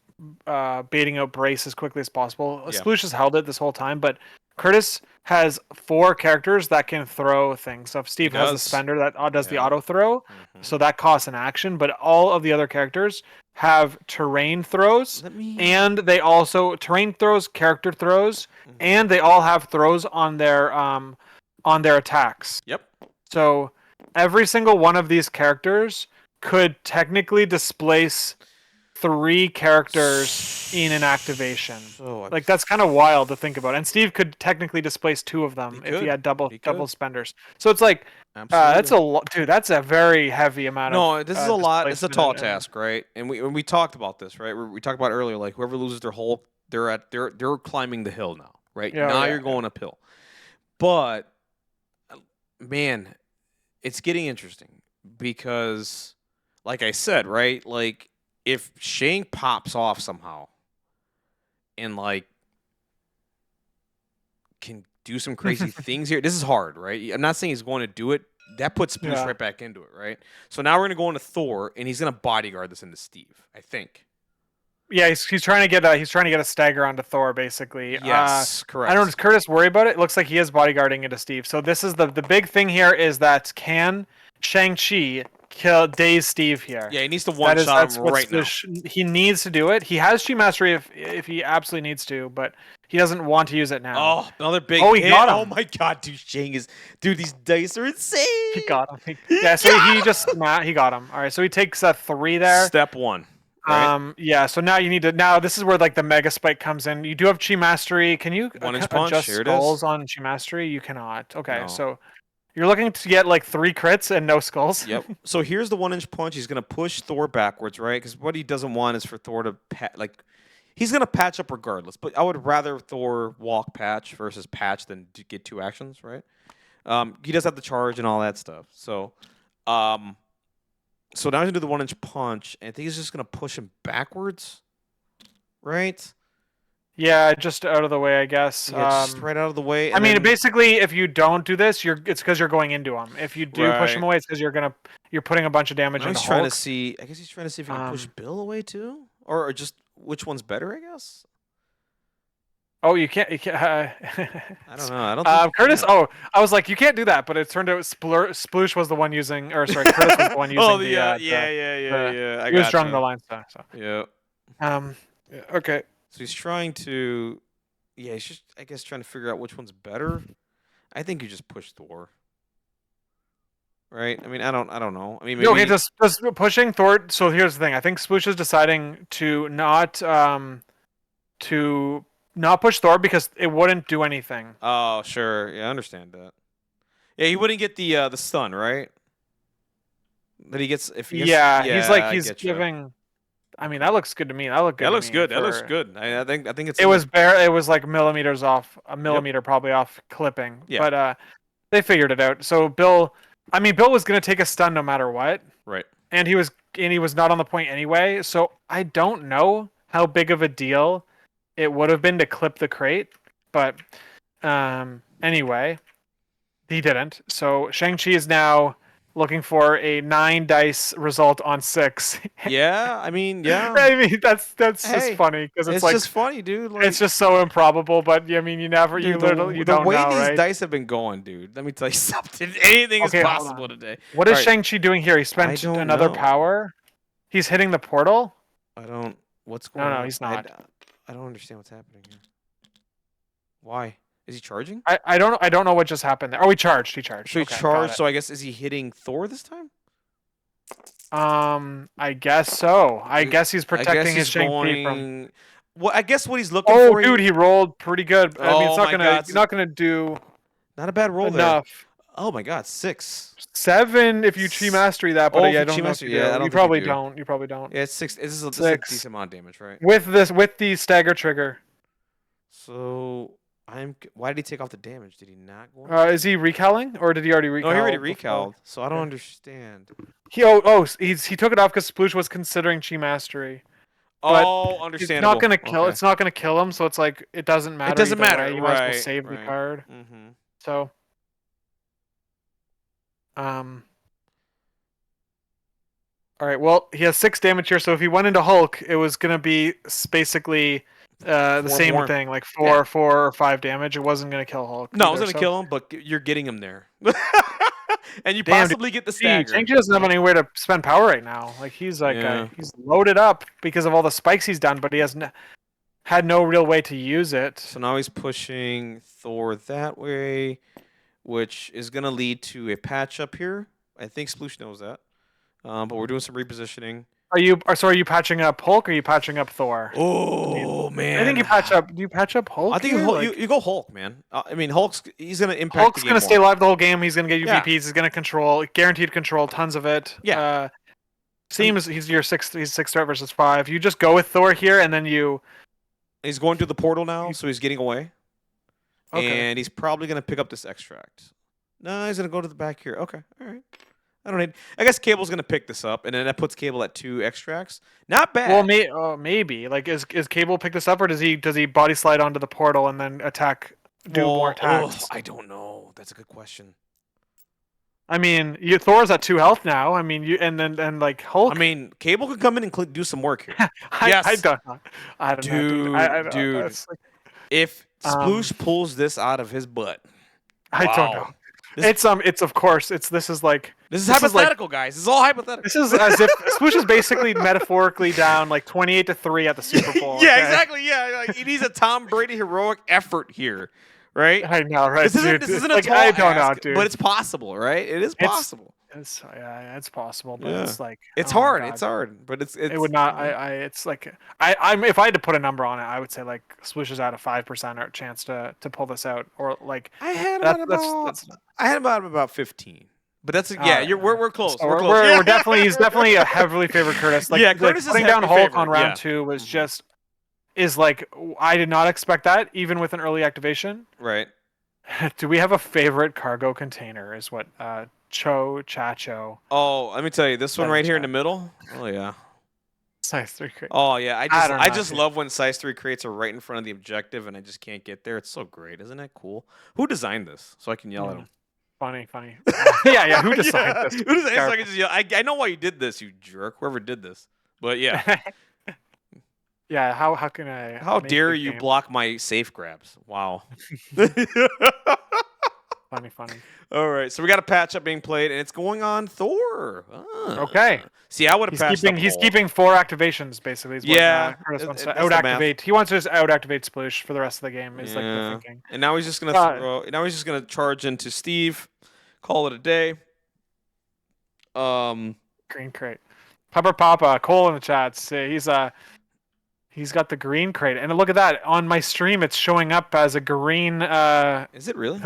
baiting out Brace as quickly as possible. Yeah. Sploosh has held it this whole time, but Kurtis has 4 characters that can throw things. So if Steve has the does. spender that does the Yeah. auto throw, Mhm. so that costs an action. But all of the other characters have terrain throws, and they also terrain throws, character throws, Mhm. and they all have throws on their attacks. Yep. So every single one of these characters could technically displace 3 characters in an activation. So Like that's kind of wild to think about. And Steve could technically displace 2 of them He if he could. had double He could. spenders. So it's like absolutely. that's a lot, dude. That's a very heavy amount of. No, this is a lot. It's a displacement tall and- task, right? And we talked about this, right? We talked about it earlier. Like whoever loses their Hulk, they're climbing the hill now, right? Yeah, now yeah, you're going uphill. But man, it's getting interesting because, like I said, right? Like if Shang pops off somehow and like can do some crazy things here, this is hard, right? I'm not saying he's going to do it. That puts Sploosh Yeah. right back into it, right? So now we're gonna go into Thor, and he's gonna bodyguard this into Steve, I think. Yeah, he's trying to get a stagger onto Thor basically. Yes, correct. I don't know. Does Kurtis worry about it? It looks like he is bodyguarding into Steve. So this is the big thing here is that can Shang-Chi daze Steve here? Yeah, he needs to That one is shot that's him what right now. he needs to do it. He has Chi Mastery if he absolutely needs to, but he doesn't want to use it now. Oh, another big Oh, he hit. got him. Oh my god, dude, Shang is these dice are insane. He got him. Yeah, so he got him. All right, so he takes a 3 there. Step one. right? Yeah. So now you need to. Now this is where like the mega spike comes in. You do have chi mastery. Can you 1-inch punch. adjust Here it is. skulls on chi mastery? You cannot. Okay. No. So you're looking to get like 3 crits and no skulls. Yep. So here's the 1-inch punch. He's gonna push Thor backwards, right? Because what he doesn't want is for Thor to he's gonna patch up regardless. But I would rather Thor walk patch versus patch than to get 2 actions, right? He does have the charge and all that stuff. So, so now he's gonna do the 1-inch punch, and I think he's just gonna push him backwards, right? Yeah, just out of the way, I guess. Yeah, just right out of the way. I mean, then, basically, if you don't do this, it's because you're going into him. If you do push him right. away, it's because you're putting a bunch of damage Now into he's trying to Hulk. see. I guess he's trying to see if he can push Bill away too, or just which one's better. I guess. Oh, you can't. You can't. I don't know. I don't think Kurtis. Oh, I was like, you can't do that, but it turned out Sploosh was the one using, or sorry, Kurtis was the one using oh, the. yeah. He was drawing the line stuff. So. Yeah. Yeah, okay. So he's trying to. Yeah, he's just, I guess, trying to figure out which one's better. I think you just push Thor. Right? I mean, I don't know. I mean, maybe. Okay, just pushing Thor. So here's the thing. I think Sploosh is deciding to not push Thor because it wouldn't do anything. Oh, sure. Yeah, I understand that. Yeah, he wouldn't get the stun, right? That he gets if he gets, Yeah, yeah, he's giving. I mean, that looks good to me. That looked good. That looks to me good. That looks good. I think it's. It was bare. It was like millimeters off, a millimeter probably off clipping. Yeah. But they figured it out. So Bill was gonna take a stun no matter what. Right. And he was not on the point anyway. So I don't know how big of a deal it would have been to clip the crate, but anyway, he didn't. So Shang-Chi is now looking for a 9 dice result on 6. Yeah, I mean, yeah. I mean, that's Hey, just funny because it's like just funny, dude. Like, it's just so improbable. But I mean, you never, you dude, literally, you don't the way know, these right? dice have been going, dude. Let me tell you something. Anything Okay, is hold possible on. today. What is All right, Shang-Chi doing here? He spent don't another know. power. He's hitting the portal. I don't. What's going on? No, he's not. I don't understand what's happening here. Why is he charging? I don't know what just happened there. Oh, he charged. He charged. So he Okay, got charged. it. So I guess is he hitting Thor this time? I guess so. I guess he's I guess protecting he's his Shang-Chi going. from. Well, I guess what he's looking Oh, for. dude, he rolled pretty good. I mean, Oh my God. it's not gonna do Not a bad roll enough. there. Oh my God, 6. 7 if you chi mastery that, but Oh, yeah, I if you don't chi know. mastery, If you yeah, do. I don't You think you probably do. don't. You probably don't. Yeah, it's 6. This is a 6. decent amount of damage, right? With the stagger trigger. So Why did he take off the damage? Did he not go? Is he recalling or did he already recal? No, he already before? recaled. So I don't Okay. understand. He took it off because Sploosh was considering chi mastery. But Oh, it's understandable. not gonna kill. Okay. It's not gonna kill him, so it's like it doesn't matter. It doesn't either matter. way. You might as well Right, save the right. card. Mm-hmm. So, all right. Well, he has 6 damage here. So if he went into Hulk, it was gonna be basically the same more. thing, like 4 or 5 damage. It wasn't gonna kill Hulk. No, I was either, gonna kill him, but you're getting him there, and you Damn, possibly get the stagger. Shang-Chi doesn't have anywhere to spend power right now. Like he's he's loaded up because of all the spikes he's done, but he has had no real way to use it. So now he's pushing Thor that way, which is gonna lead to a patch up here. I think Sploosh knows that, but we're doing some repositioning. Are you patching up Hulk or are you patching up Thor? Oh man, I think you patch up. Do you patch up Hulk? I think here? you go Hulk, man. I mean, he's gonna impact. Hulk's the game gonna stay more. alive the whole game. He's gonna get Yeah. UVPs. He's gonna control, guaranteed control, tons of it. Yeah. Seems he's your 6 threat versus 5. You just go with Thor here, and then you. He's going through the portal now, so he's getting away. Okay. And he's probably gonna pick up this extract. No, he's gonna go to the back here. Okay, all right. I guess Cable's gonna pick this up, and then that puts Cable at 2 extracts. Not bad. Well, maybe. Like, is Cable pick this up, or does he body slide onto the portal and then do more attacks? I don't know. That's a good question. I mean, Thor's at 2 health now. I mean, and like Hulk. I mean, Cable could come in and do some work here. I don't know. I don't Dude, know. I don't dude. know. It's like, If Sploosh pulls this out of his butt, I don't know. This is hypothetical, guys. This is all hypothetical. This is as if Sploosh is basically metaphorically down like 28-3 at the Super Bowl. Yeah, okay? exactly. Yeah, like, he needs a Tom Brady heroic effort here, right? I know, right? This isn't dude. a Like, tall I don't know, ask, dude. but it's possible, right? It is possible. Yeah, it's possible, but Yeah. it's like, It's oh my hard. god, It's hard, but it's it it's would not. you know. It's like I'm if I had to put a number on it, I would say like Sploosh is at a 5% or chance to pull this out, or like I had him that at about that's I had him about 15. But that's all yeah, right. we're close. So We're close. we're Yeah. definitely he's definitely a heavily favored Kurtis. Yeah, Like Curtis is putting down heavily Hulk on favored. round Yeah. 2 was Hmm. just is like I did not expect that even with an early activation. Right. Do we have a favorite cargo container? Is what Chacho Oh, let me tell you, this one said in right here in the chat. middle. Oh yeah. Size 3 crate. Oh yeah. I don't I know. just love when size 3 crates are right in front of the objective and I just can't get there. It's so great. Isn't that cool? Who designed this? So I can yell at him. Funny. Yeah. Who designed Yeah. this? Who designed this? So I can just yell. I know why you did this, you jerk. Whoever did this. But yeah. Yeah. How can I? How make dare the you game block my safe grabs? Wow. funny? All right, so we got a patch up being played, and it's going on Thor. Ah. Okay. See, I would have patched up He's Hulk. keeping 4 activations basically. Is what Yeah, Curtis wants to that's out the math. activate. He wants to just out activate Sploosh for the rest of the game. Is like the Yeah, thinking. and now he's just gonna Uh, throw. Now he's just gonna charge into Steve. Call it a day. Green crate. Papa Cole in the chats. He's got the green crate, and look at that on my stream. It's showing up as a green. Is it really?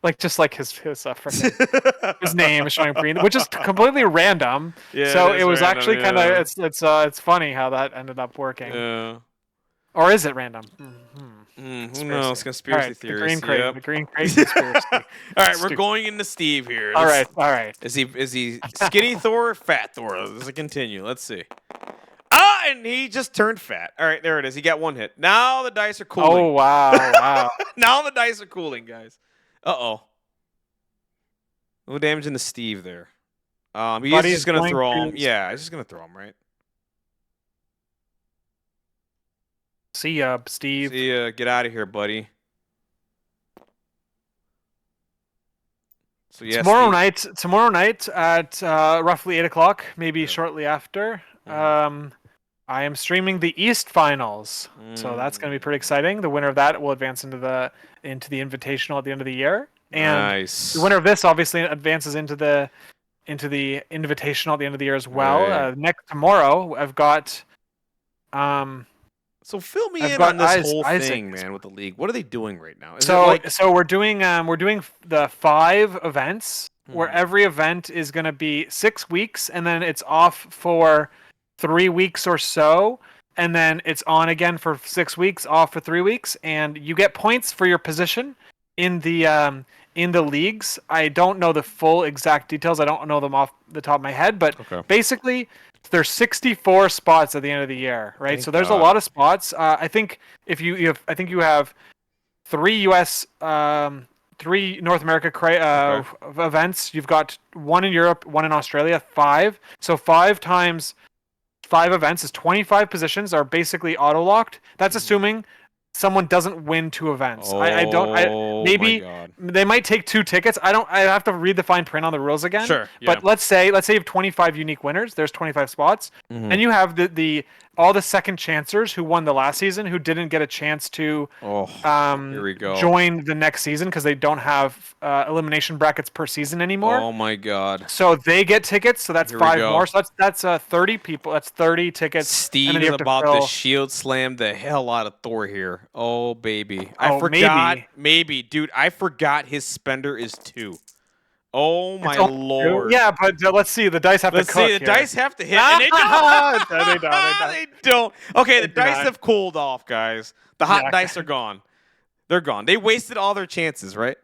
Like just like his frickin' his name is showing green, which is completely random. Yeah, So it it is was random, actually kind of yeah. it's funny how that ended up working. Yeah. Or is it random? Who knows? Conspiracy All right, theories. The green crate. Yep. The green crate conspiracy. All right, we're Stupid. going into Steve here. All Let's- right. Is he skinny Thor or fat Thor? Let's continue. Let's see. Ah, and he just turned fat. All right, there it is. He got one hit. Now the dice are cooling. Oh wow. Now the dice are cooling, guys. Uh-oh. No damage into Steve there. He's Buddy's just gonna going throw him. to- Yeah, he's just gonna throw him, right? See ya, Steve. See ya. Get out of here, buddy. So yeah, Tomorrow night at roughly 8 o'clock, maybe Yeah. shortly after. Mhm. I am streaming the East Finals, so that's going to be pretty exciting. The winner of that will advance into the Invitational at the end of the year, and nice. the winner of this obviously advances into the Invitational at the end of the year as well. Right. Tomorrow, I've got So fill me I've in got on this whole Isaac thing, man, with the league. What are they doing right now? Is it So like we're doing the 5 events where every event is going to be 6 weeks, and then it's off for 3 weeks or so, and then it's on again for 6 weeks, off for 3 weeks, and you get points for your position in the leagues. I don't know the full exact details. I don't know them off the top of my head, but Okay. basically there's 64 spots at the end of the year, right? Thank So there's God. a lot of spots. I think if you have 3 U.S. 3 North America Okay. events. You've got 1 in Europe, 1 in Australia, 5. So 5 times 5 events is 25 positions are basically auto locked. That's assuming someone doesn't win 2 events. I don't. Oh, Maybe my God. they might take 2 tickets. I don't. I have to read the fine print on the rules again. Sure. But Yeah. let's say you have 25 unique winners. There's 25 spots, Mhm. and you have the all the second chancers who won the last season who didn't get a chance to Oh, here we go. join the next season because they don't have elimination brackets per season anymore. Oh my God. So they get tickets. So that's Here we 5 go. more. So that's 30 people. That's 30 tickets. Steve then is you have to about to fill- shield slam the hell out of Thor here. Oh baby, I Oh, forgot. maybe. Maybe, dude, I forgot his spender is 2. Oh my It's only 2. Lord. Yeah, but let's see. The dice have Let's to cook see. The here. dice have to hit, and they don't. They don't. They don't. Okay, the do dice not. have cooled off, guys. The hot Yeah. dice are gone. They're gone. They wasted all their chances, right?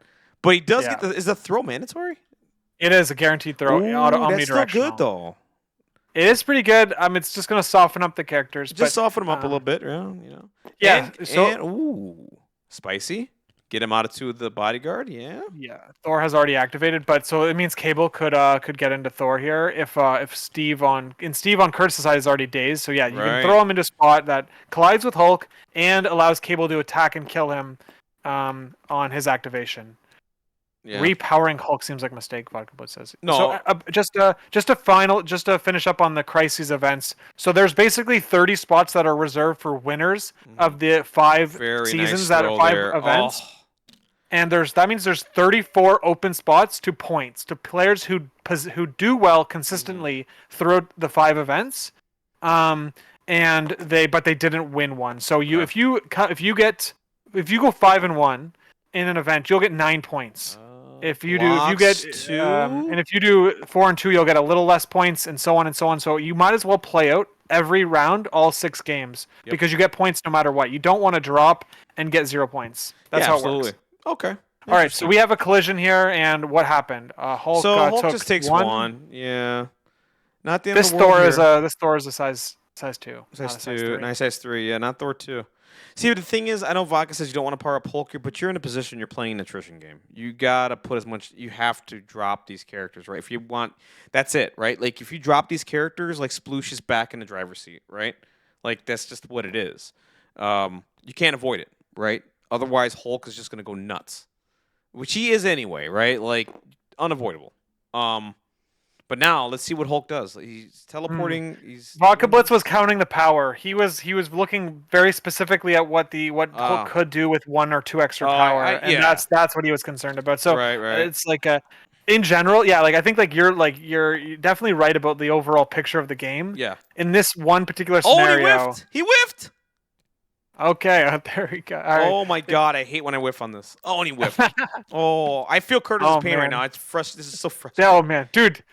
But he does Yeah. get the. Is the throw mandatory? It is a guaranteed throw. Ooh, Omnidirectional. that's still good though. It is pretty good. It's just gonna soften up the characters. Just but, soften him up a little bit, you know. Yeah. And ooh, spicy. Get him out of 2 of the bodyguard. Yeah. Yeah, Thor has already activated, but so it means Cable could get into Thor here if Steve on Kurtis' side is already dazed. So yeah, you Right. can throw him into a spot that collides with Hulk and allows Cable to attack and kill him on his activation. Yeah. Repowering Hulk seems like a mistake. Vodka Blood says. No. So just to finish up on the Crises events. So there's basically 30 spots that are reserved for winners of the 5 Very seasons nice that throw are 5 there. events. Oh. and that means there's 34 open spots to points to players who do well consistently throughout the 5 events, um, and they didn't win one. So Okay. if you go 5-1 in an event, you'll get 9 points. If you get Blocks 2. and if you do 4-2, you'll get a little less points, and so on and so on. So you might as well play out every round, all 6 games, Yep. because you get points no matter what. You don't want to drop and get 0 points. That's Yeah, how absolutely. it works. Okay. All right, so Interesting. we have a collision here, and what happened? Hulk, Hulk took just takes one. Yeah. Not the end This of the world Thor here. is a size 2, Size not a size 2. 3. Nice size 3. Yeah, not Thor 2. See, the thing is, I know Vodka says you don't want to power up Hulk here, but you're in a position you're playing an attrition game. You got to put as much. You have to drop these characters, right? If you want. That's it, right? Like, if you drop these characters, like, Sploosh is back in the driver's seat, right? Like, that's just what it is. You can't avoid it, right? Otherwise, Hulk is just going to go nuts. Which he is anyway, right? Like, unavoidable. But now let's see what Hulk does. He's teleporting. He's Vodka Blitz was counting the power. He was looking very specifically at what Hulk could do with 1 or 2 extra power, and that's what he was concerned about. So right. it's like in general, yeah. Like I think you're definitely right about the overall picture of the game. Yeah. In this one particular Oh, scenario. he whiffed. Okay, there we go. All right. Oh my God, I hate when I whiff on this. Oh, and he whiffed. Oh, I feel Kurtis' pain right now. It's This is so frustrating. Oh man, dude,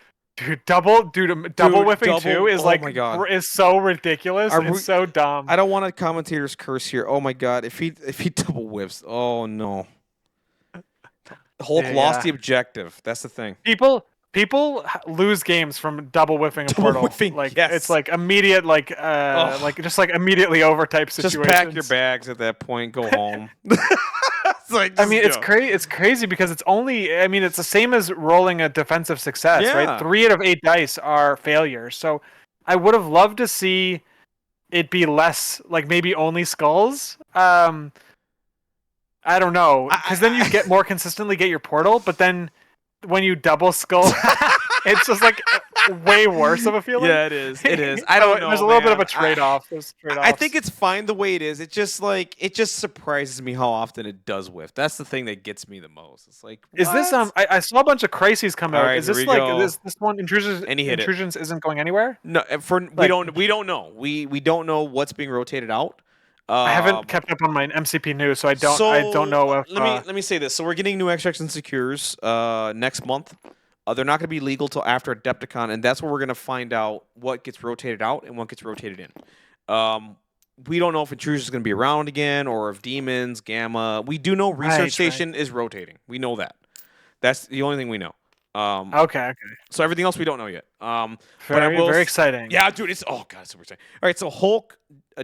double whiffing too is my God. is so ridiculous and so dumb. I don't want a commentator's curse here. Oh my God, if he double whiffs, oh no. Hulk lost the objective. That's the thing. People lose games from double whiffing a portal. Whiffing, like yes. it's like immediate, like immediately over type situation. Just pack your bags at that point. Go home. It's like, it's crazy because it's only. I mean, it's the same as rolling a defensive success, right? 3 out of 8 dice are failures. So I would have loved to see it be less, like maybe only skulls. I don't know, because then you get more consistently get your portal, but then when you double skull, it's just like way worse of a feeling. Yeah, it is. It is. I don't know. There's a little bit of a trade-off. I think it's fine the way it is. It just surprises me how often it does whiff. That's the thing that gets me the most. It's like, is this I saw a bunch of crises come out. Right, is this like this one intrusions isn't going anywhere? No, we don't know. We don't know what's being rotated out. I haven't kept up on my MCP news, so I don't know if. Let me say this. So we're getting new extracts and secures next month. They're not going to be legal till after Adepticon, and that's where we're going to find out what gets rotated out and what gets rotated in. We don't know if Intrusion is going to be around again or if Demons, Gamma. We do know Research Station is rotating. We know that. That's the only thing we know. Okay. So everything else we don't know yet. Very exciting. Yeah, dude, it's God, it's super exciting. All right, so Hulk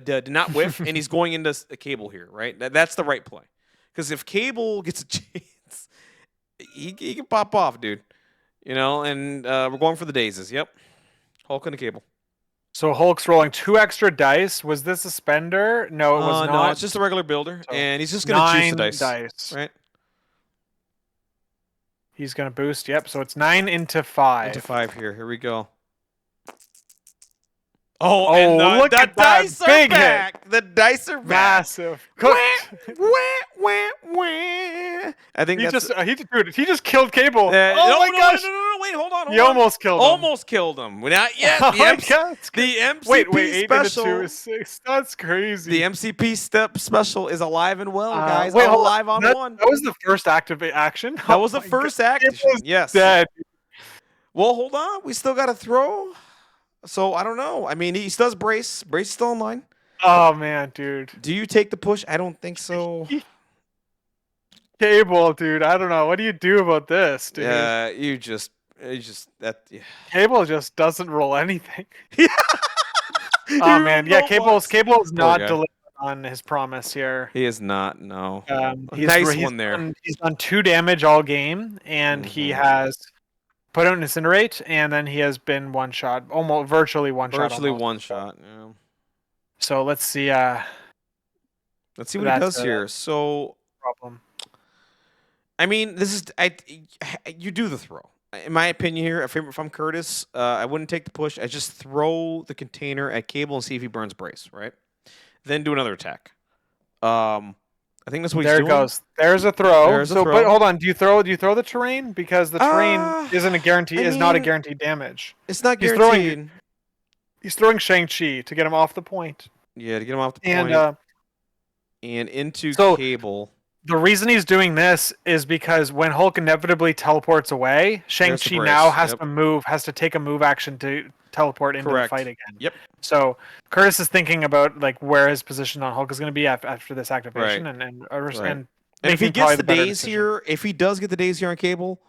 did not whiff, and he's going into a Cable here, right? That's the right play, because if Cable gets a chance, he can pop off, dude. You know, and we're going for the daisies. Yep, Hulk and a Cable. So Hulk's rolling 2 extra dice. Was this a spender? No, it was not. No, it's just a regular builder, and he's just going to juice the dice. Right. He's going to boost. Yep. So it's 9 into 5. Into 5 here. Here we go. Look the at dice that big are back. hit. The dice are back. Massive. I think he just killed Cable. Oh my gosh! No, wait, hold on. He almost killed him. Almost killed him. Not yet. The MCP special. 6. That's crazy. The MCP step special is alive and well, guys. Wait, alive on 1. That was the first active action. That was the first action. Yes. Dead. Well, hold on. We still got to throw. So I don't know. I mean, he still does brace. Brace is still online. Oh man, dude. Do you take the push? I don't think so. Cable, dude. I don't know. What do you do about this, dude? Yeah, you just Cable just doesn't roll anything. Oh man, yeah. Cable is not delivering on his promise here. He is not. No. He's one there. He's done 2 damage all game, and he has put out an Incinerate, and then he has been one shot, almost virtually one shot. Virtually one shot. Yeah. So let's see. Let's see what he does here. So problem. I mean, this is you do the throw. In my opinion here, if I'm Kurtis, I wouldn't take the push. I just throw the container at Cable and see if he burns brace, right? Then do another attack. I think that's what he's There it doing. goes. There's a throw. There's a So, but throw. hold on. Do you throw the terrain because the terrain Uh, isn't a guarantee? I Is not a mean, guaranteed damage. it's not He's throwing. guaranteed. He's throwing Shang-Chi to get him off the point. Yeah, to get him off the And point and into so Cable. the reason he's doing this is because when Hulk inevitably teleports away, There's the Shang-Chi now brace. has Yep. to move, has to take a move action to teleport into the fight Correct. again. Yep. So Curtis is thinking about like where his position on Hulk is going to be after this Right. activation, and Right. and And if he making gets probably the the better days decision. here, if he does get the days here on Cable,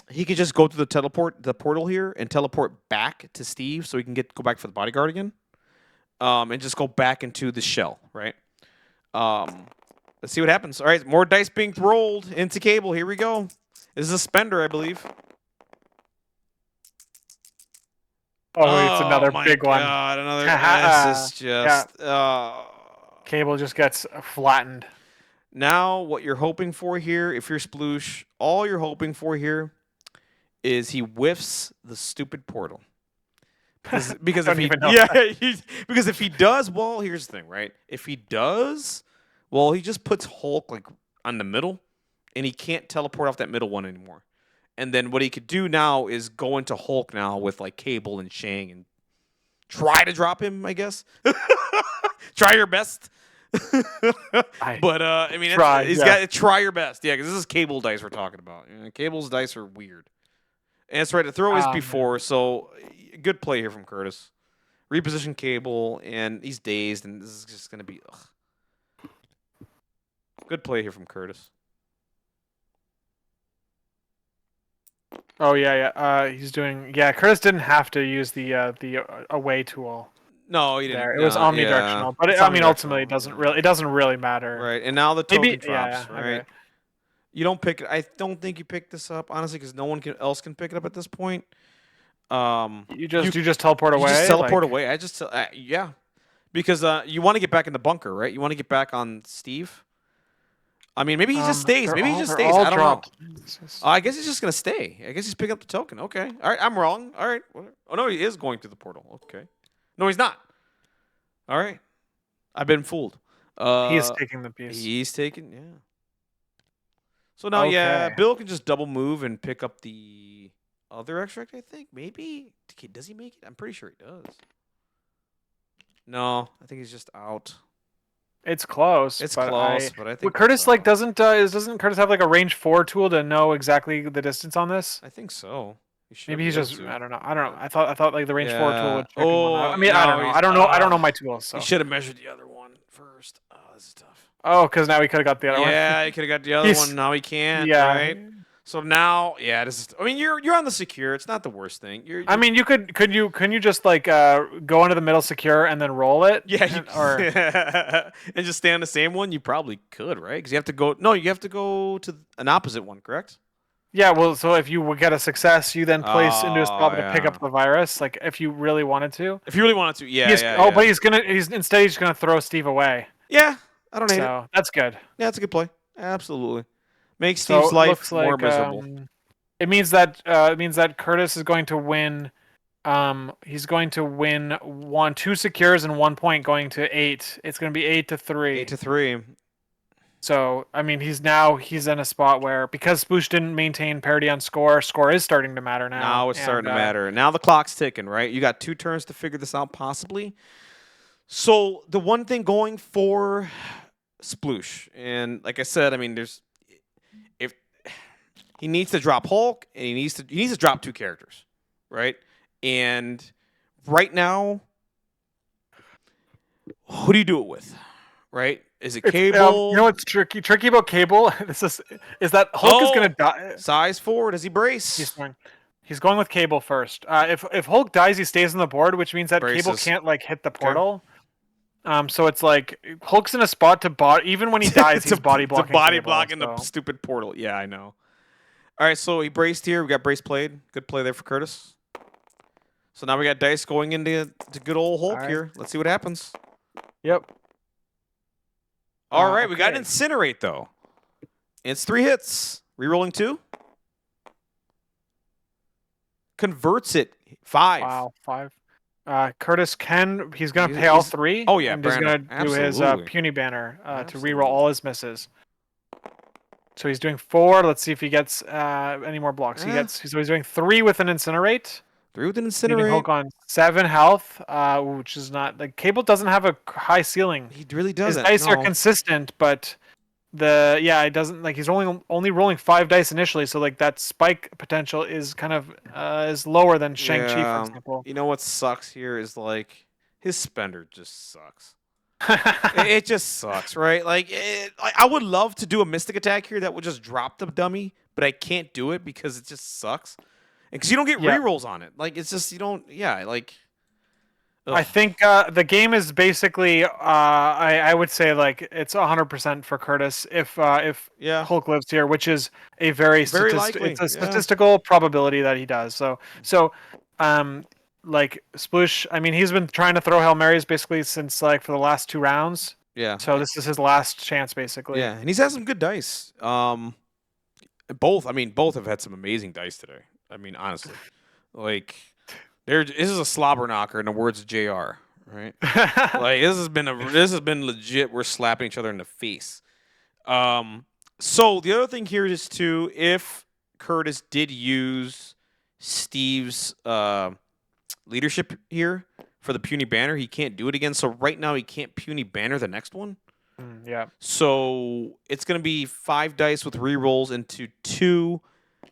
he could just go to the portal here, and teleport back to Steve, so he can go back for the bodyguard again, and just go back into the shell, right? Let's see what happens. All right, more dice being rolled into Cable. Here we go. This is a spender, I believe. Oh, it's another my big one. God, another. This is Yeah, just. Cable just gets flattened. Now, what you're hoping for here, if you're Sploosh, all you're hoping for here is he whiffs the stupid portal. Because if Don't he even know. because if he does, well, here's the thing, right? If he does, well, he just puts Hulk like on the middle, and he can't teleport off that middle one anymore. And then what he could do now is go into Hulk now with like Cable and Shang and try to drop him, I guess. Try your best. But I mean, he's got to try your best. Yeah, because this is Cable dice we're talking about. Cable's dice are weird. And that's right. The throw is before, so good play here from Kurtis. Reposition Cable, and he's dazed, and this is just going to be. Ugh. Good play here from Kurtis. Oh yeah. He's doing. Yeah, Curtis didn't have to use the away tool. No, he didn't. There, it was omnidirectional, but I mean, ultimately, it doesn't really matter. Right, and now the token Maybe, drops. yeah, Right, okay. you don't pick it. I don't think you pick this up honestly, because no one else can pick it up at this point. You just teleport away. You just teleport away. I just yeah, because you want to get back in the bunker, right? You want to get back on Steve. I mean, maybe he just stays. Maybe he just stays. I don't know. I guess he's just gonna stay. I guess he's picking up the token. Okay. All right. I'm wrong. All right. Oh no, he is going through the portal. Okay. No, he's not. All right. I've been fooled. He is taking the piece. He's taking. Yeah. So now, yeah, Bill can just double move and pick up the other extract. I think maybe does he make it? I'm pretty sure he does. No, I think he's just out. It's close. It's but close, but I think Curtis like doesn't Curtis have like a range 4 tool to know exactly the distance on this? I think so. Maybe he's just I don't know. I thought like the range 4 tool would check him out. I mean, no, I don't know. I don't know my tools. So. He should have measured the other one first. Oh, this is tough. Oh, because now he could have got the other one. Yeah, he could have got the other one. Now he can't. Yeah. Right. So now, yeah, this is. I mean, you're on the secure. It's not the worst thing. I mean, you could you just like go into the middle secure and then roll it? Yeah, and just stay on the same one. You probably could, right? Because you have to go. No, you have to go to an opposite one, correct? Yeah. Well, so if you get a success, you then place into a spot to pick up the virus. Like if you really wanted to. If you really wanted to, yeah. But he's instead he's gonna throw Steve away. Yeah, I don't hate it. So that's good. Yeah, that's a good play. Absolutely. Makes Steve's life more miserable. It means that Curtis is going to win. He's going to win 2 secures and 1 point going to 8. It's going to be 8-3. 8-3. So I mean, he's in a spot where because Sploosh didn't maintain parity on score is starting to matter now. Now it's starting to matter. Now the clock's ticking, right? You got 2 turns to figure this out, possibly. So the one thing going for Sploosh, and like I said, I mean, if he needs to drop Hulk, and he needs to drop 2 characters, right? And right now, who do you do it with, right? Is it Cable? You know what's tricky about Cable? is that Hulk is going to die. Size 4. Does he brace? He's going with Cable first. If Hulk dies, he stays on the board, which means that Cable can't like hit the portal. So it's like Hulk's in a spot to even when he dies, he's body blocking. To body blocking the stupid portal. Yeah, I know. All right, so he braced here. We got brace played. Good play there for Kurtis. So now we got dice going into good old Hulk here. Let's see what happens. Yep. All right, we got an Incinerate though. It's 3 hits. Rerolling 2. Converts it 5. Wow, 5. Kurtis he's gonna pay all He's three, oh yeah, and he's banner. gonna do his Absolutely. puny banner to reroll Absolutely. all his misses. So he's doing 4. Let's see if he gets any more blocks. Eh, So he's doing 3 with an incinerate, 3 with an leaving incinerate. Hulk on 7 health, which is not like Cable doesn't have a high ceiling. He really His doesn't. dice are No. consistent, but it doesn't like he's only rolling 5 dice initially, so like that spike potential is kind of is lower than Shang-Chi, for Yeah. example. You know what sucks here is like his spender just sucks. It just sucks, right? I would love to do a mystic attack here that would just drop the dummy, but I can't do it because it just sucks. And because you don't get Yeah. rerolls on it. Like it's just you don't. Yeah. Like. I Ugh. think the game is basically I would say like it's 100% for Kurtis if Yeah. Hulk lives here, which is a very Very likely. it's a Yeah. statistical probability that he does. So um like Sploosh, I mean he's been trying to throw Hail Marys basically since like for the last 2 rounds. Yeah. So this is his last chance basically. Yeah. And he's had some good dice. Both. I mean, both have had some amazing dice today. I mean, honestly, like this is a slobber knocker in the words of Jr. Right? Like this has been legit. We're slapping each other in the face. So the other thing here is too, if Kurtis did use Steve's leadership here for the puny banner, he can't do it again. So right now he can't puny banner the next one. Yeah. So it's gonna be 5 dice with rerolls into 2.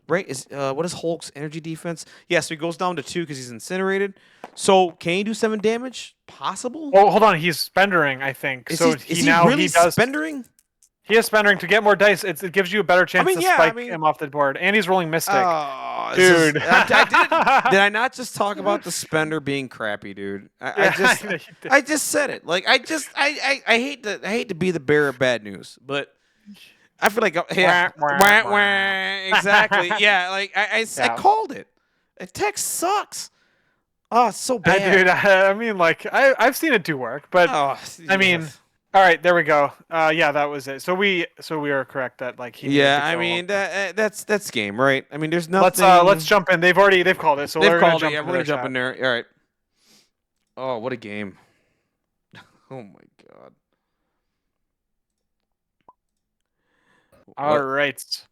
Right? What is Hulk's energy defense? Yeah, so he goes down to 2 because he's incinerated. So can he do 7 damage? Possible. Oh, hold on, he's spendering, I think. Is So is he really he does spendering? he is spendering to get more dice. It gives you a better chance to spike I mean, him off the board, and he's rolling Mystic, oh, dude. did I not just talk about the spender being crappy, dude? Yeah, I just said it. Like I hate to be the bearer of bad news, but I feel like yeah, Wah, wah, wah, wah, exactly. Yeah, like I yeah. called it. The text sucks. Oh, it's so bad. Dude, I mean, like I've seen it do work, but Oh, I mean, yes. all right, there we go. Yeah, that was it. So we are correct that like he needed Yeah, to I go. mean that's game, right? I mean, there's nothing. Let's jump in. They've called it, so They've we're gonna called it. jump Yeah, into we're gonna their jump chat. in there. All right. Oh, what a game! Oh my god. All What? right.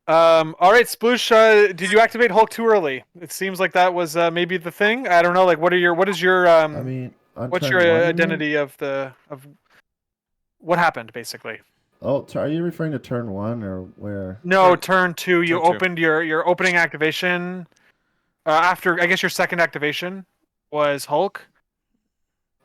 All right, Sploosh. Did you activate Hulk too early? It seems like that was maybe the thing. I don't know. Like, what is your I mean, on what's your turn one, you mean? identity of what happened basically? Oh, are you referring to turn one or where? No, turn 2. You Turn 2. opened your opening activation. After I guess your second activation was Hulk.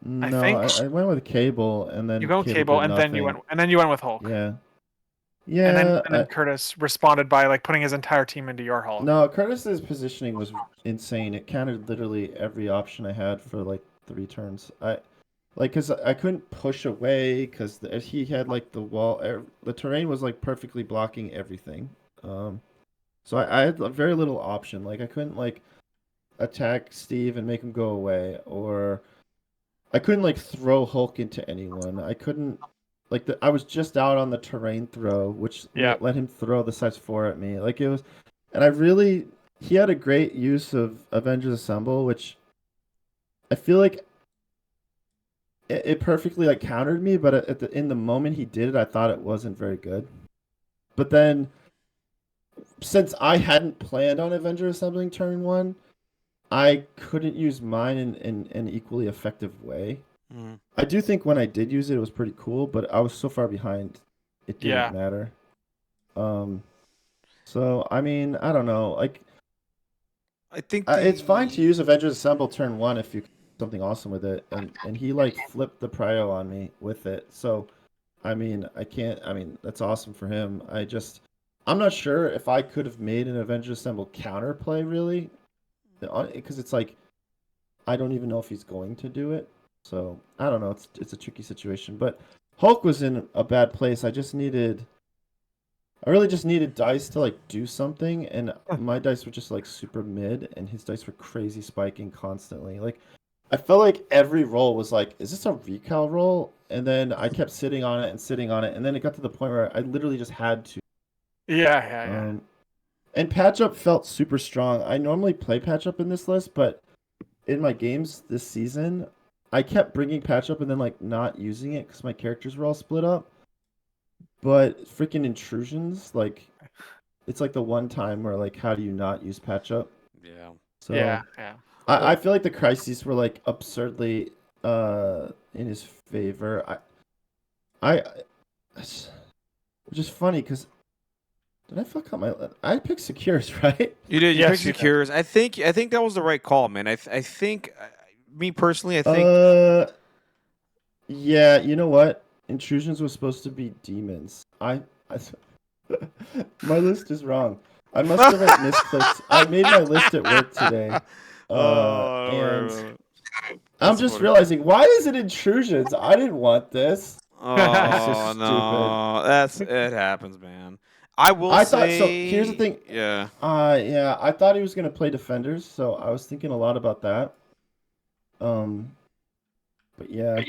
I No, think I went with Cable, and then you go with Cable Cable, did and nothing. then you went with Hulk. Yeah, And then yeah. Kurtis responded by like putting his entire team into your Hulk. No, Curtis's positioning was insane. It counted literally every option I had for like 3 turns. Cause I couldn't push away because he had like the wall. The terrain was like perfectly blocking everything. So I had very little option. Like I couldn't like attack Steve and make him go away, or I couldn't like throw Hulk into anyone. I couldn't I was just out on the terrain throw, which Yeah. let him throw the size 4 at me. Like it was, and he had a great use of Avengers Assemble, which I feel like it perfectly like countered me, but in the moment he did it, I thought it wasn't very good. But then, since I hadn't planned on Avengers Assembling turn 1, I couldn't use mine in an equally effective way. I do think when I did use it, it was pretty cool, but I was so far behind, it didn't matter. So I mean, I don't know. Like, I think it's fine to use Avengers Assemble turn 1 if you can do something awesome with it, and he like flipped the prio on me with it. So, I mean, I can't. I mean, that's awesome for him. I'm not sure if I could have made an Avengers Assemble counterplay really, because it's like I don't even know if he's going to do it. So I don't know. It's a tricky situation. But Hulk was in a bad place. I really just needed dice to like do something, and my dice were just like super mid, and his dice were crazy spiking constantly. Like I felt like every roll was like, is this a recal roll? And then I kept sitting on it, and then it got to the point where I literally just had to. Yeah. And patch up felt super strong. I normally play patch up in this list, but in my games this season, I kept bringing patch up and then like not using it because my characters were all split up. But freaking intrusions, like it's like the one time where like how do you not use patch up? Yeah. So Yeah. I feel like the crises were like absurdly in his favor. I which is funny because did I fuck up my? I picked secures, right? You did. You Yes, picked you did. secures. I think that was the right call, man. I think me personally, I think Yeah. You know what? Intrusions was supposed to be demons. I my list is wrong. I must have like misclicked. I made my list at work today, and right. I'm That's just funny. realizing why is it intrusions? I didn't want this. That's so Oh stupid. no, it happens, man. I will I thought so. Here's the say, thing. yeah. Yeah, I thought he was gonna play defenders, so I was thinking a lot about that. Um, but yeah,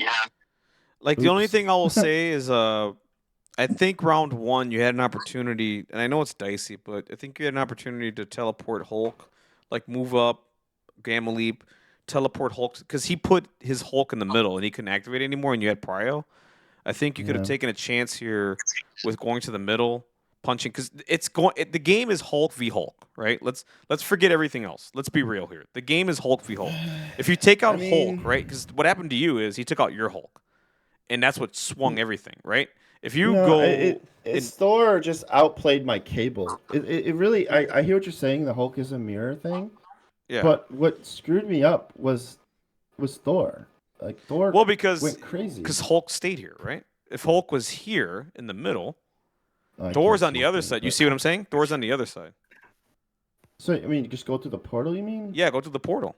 Like the only oops. thing I will say is, I think round one you had an opportunity, and I know it's dicey, but I think you had an opportunity to teleport Hulk, like move up, Gamma Leap, teleport Hulk, because he put his Hulk in the middle and he couldn't activate anymore, and you had Prio. I think you could have Yeah. taken a chance here with going to the middle, punching, because it's going. The game is Hulk v Hulk, right? Let's forget everything else. Let's be real here. The game is Hulk v Hulk. If you take out I Hulk, mean, right? Because what happened to you is he took out your Hulk, and that's what swung everything, right? If you no, go it's in, Thor just outplayed my cable. It really. I hear what you're saying. The Hulk is a mirror thing, yeah. but what screwed me up was Thor. Like Thor Well, because went crazy. Hulk stayed here, right? If Hulk was here in the middle, I can't Thor's on see the other anything, side. You but see what I'm saying? Thor's on the other side. so I mean, you just go through the portal. You mean? Yeah, go to the portal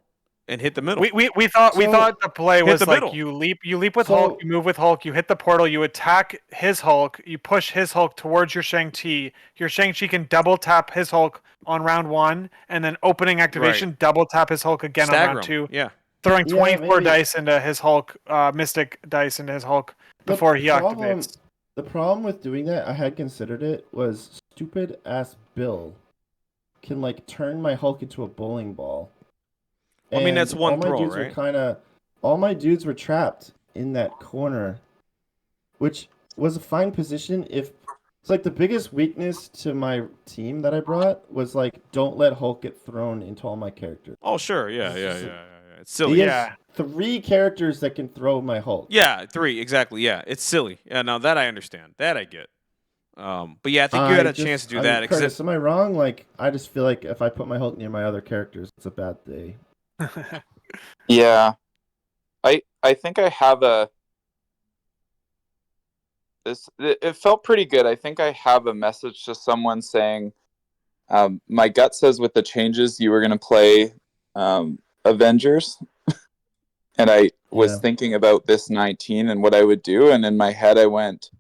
and hit the middle. We thought the play Hit the was like middle. you leap with Hulk, So you move with Hulk, you hit the portal, you attack his Hulk, you push his Hulk towards your Shang-Chi. Your Shang-Chi can double tap his Hulk on round 1, and then opening Right. activation, double tap his Hulk again on Stagger round him. 2, Yeah. throwing yeah, 24 maybe dice into his Hulk, Mystic dice into his Hulk the before he problem activates. the problem with doing that, I had considered it, was stupid ass Bill can like turn my Hulk into a bowling ball. Well, I mean, that's And one throw, right? all my dudes were trapped in that corner, which was a fine position if it's like the biggest weakness to my team that I brought was like don't let Hulk get thrown into all my characters. Oh, sure. Yeah, It's yeah, just yeah, like, yeah. It's he silly. has Yeah. 3 characters that can throw my Hulk. Yeah, 3 exactly. Yeah, it's silly. Yeah, now that I understand. That I get. But yeah, I think you had a chance to do I mean, that because Curtis, am I wrong? Like, I just feel like if I put my Hulk near my other characters, it's a bad day. Yeah. I think I have it felt pretty good. I think I have a message to someone saying, my gut says with the changes you were going to play Avengers. And I was Yeah. thinking about this 19 and what I would do. And in my head, I went,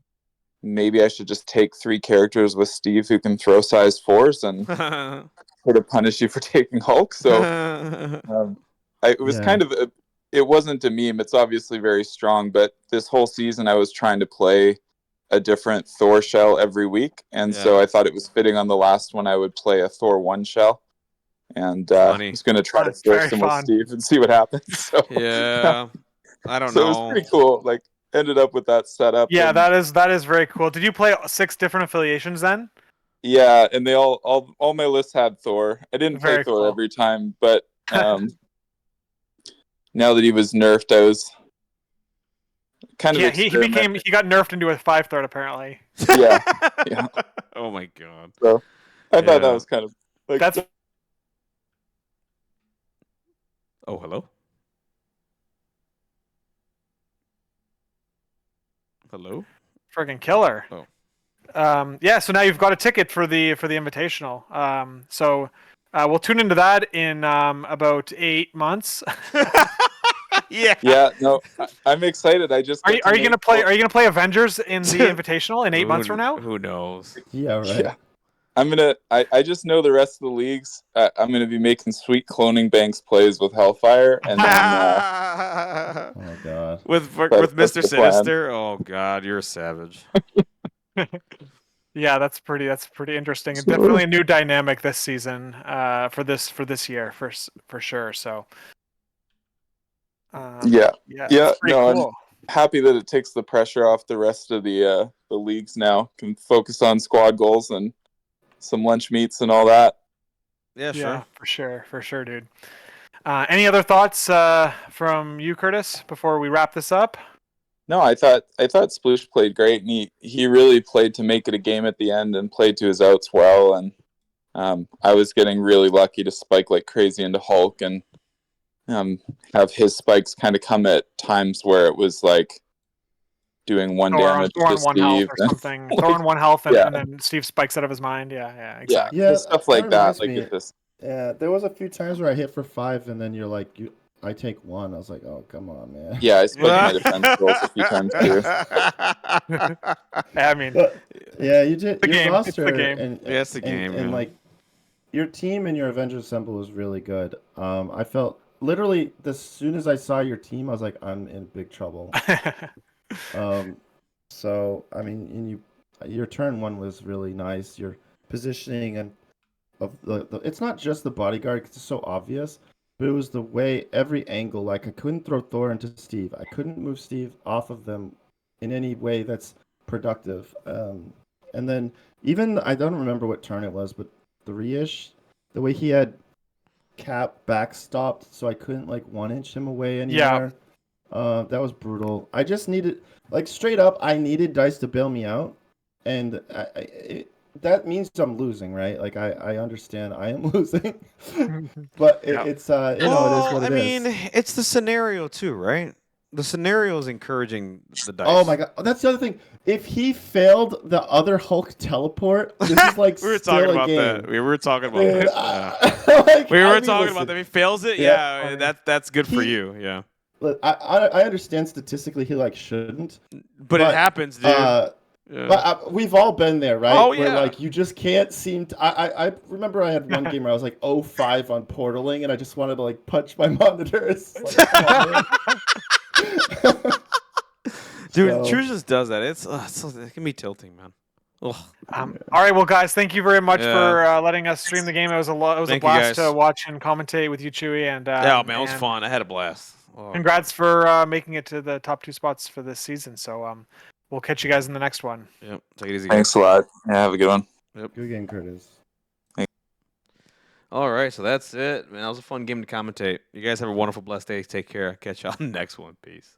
maybe I should just take 3 characters with Steve who can throw size 4s and sort of punish you for taking Hulk. So it was Yeah. kind of it wasn't a meme. It's obviously very strong, but this whole season I was trying to play a different Thor shell every week, and so Yeah. I thought it was fitting on the last one I would play a Thor 1 shell, and Funny. was going to try to That's very force him with fun. Steve and see what happens. So Yeah. I don't so it was know. pretty cool. Like ended up with that setup. Yeah, and, that is very cool. Did you play 6 different affiliations then? yeah, and they all my lists had Thor. I didn't play Very Thor cool. every time, but now that he was nerfed, I was kind of Yeah, he got nerfed into a 5-threat apparently. Yeah. Yeah. Oh my god. So I thought that Yeah. was kind of like That's Oh, hello. Hello. friggin' killer. Oh. Yeah, so now you've got a ticket for the invitational. So we'll tune into that in about 8 months. Yeah. Yeah, no, I'm excited. I just Are you gonna play Avengers in the invitational in 8 months from now? Who knows? Yeah, right. Yeah. I just know the rest of the leagues. I'm gonna be making sweet cloning banks plays with Hellfire, and then Oh god. with that's Mr. the plan. Sinister. Oh god, you're a savage. Yeah, that's pretty interesting. Definitely a new dynamic this season for this year for sure. So Yeah. Yeah. Yeah, It's pretty no, cool. happy that it takes the pressure off the rest of the leagues now. Can focus on squad goals and some lunch meets and all that. Yeah, sure. For sure, dude. Any other thoughts from you, Curtis, before we wrap this up? No, I thought Sploosh played great, and he really played to make it a game at the end and played to his outs well. And I was getting really lucky to spike like crazy into Hulk and have his spikes kind of come at times where it was like doing one damage to Thorn one health Steve. or And, something. like, Thorn one health, yeah, and then Steve spikes out of his mind. Yeah, yeah, exactly. Yeah, just stuff that like that. reminds Like me. it just Yeah, there was a few times where I hit for 5, and then you're like, I take 1. I was like, oh, come on, man. yeah, I spiked my defense goals a few times too. I mean, But yeah, you did the your game. It's the roster game. Yeah, it's the game, and yeah. like your team and your Avengers Assemble was really good. I felt literally as soon as I saw your team, I was like, I'm in big trouble. So I mean, your turn 1 was really nice. Your positioning and of the it's not just the bodyguard 'cause it's so obvious, but it was the way every angle. Like I couldn't throw Thor into Steve. I couldn't move Steve off of them in any way that's productive. And then even I don't remember what turn it was, but 3-ish, the way he had Cap backstopped, so I couldn't like 1-inch him away anymore. That was brutal. I just needed, like, straight up, I needed Dice to bail me out, and that means I'm losing, right? Like I understand I am losing, but it's it is what I it mean, is. it's the scenario too, right? The scenario is encouraging the dice. Oh my god, that's the other thing. If he failed the other Hulk teleport, this is like We were still talking a about game. that. We were talking about Dude, that. like, We I were mean, talking listen, about that. If he fails it, Yeah. yeah, that's good for He- you. Yeah. look, I understand statistically he like shouldn't, But it happens, dude. Yeah. But we've all been there, right? Oh, Where yeah. like you just can't seem to. I remember I had one game where I was like 0-5 on portaling, and I just wanted to like punch my monitors. Like, come on, man. Dude, So- True just does that. It can be tilting, man. Ugh. all right, well, guys, thank you very much Yeah. for letting us stream the game. It was a Thank you, blast guys. to watch and commentate with you, Chewy, and Yeah, man, it was and fun. I had a blast. Oh. Congrats for making it to the top 2 spots for this season. So we'll catch you guys in the next one. Yep. Take it easy. guys. Thanks a lot. Yeah, have a good one. Good game, Curtis. All right, so that's it. Man, that was a fun game to commentate. You guys have a wonderful, blessed day. Take care. Catch you on the next one. Peace.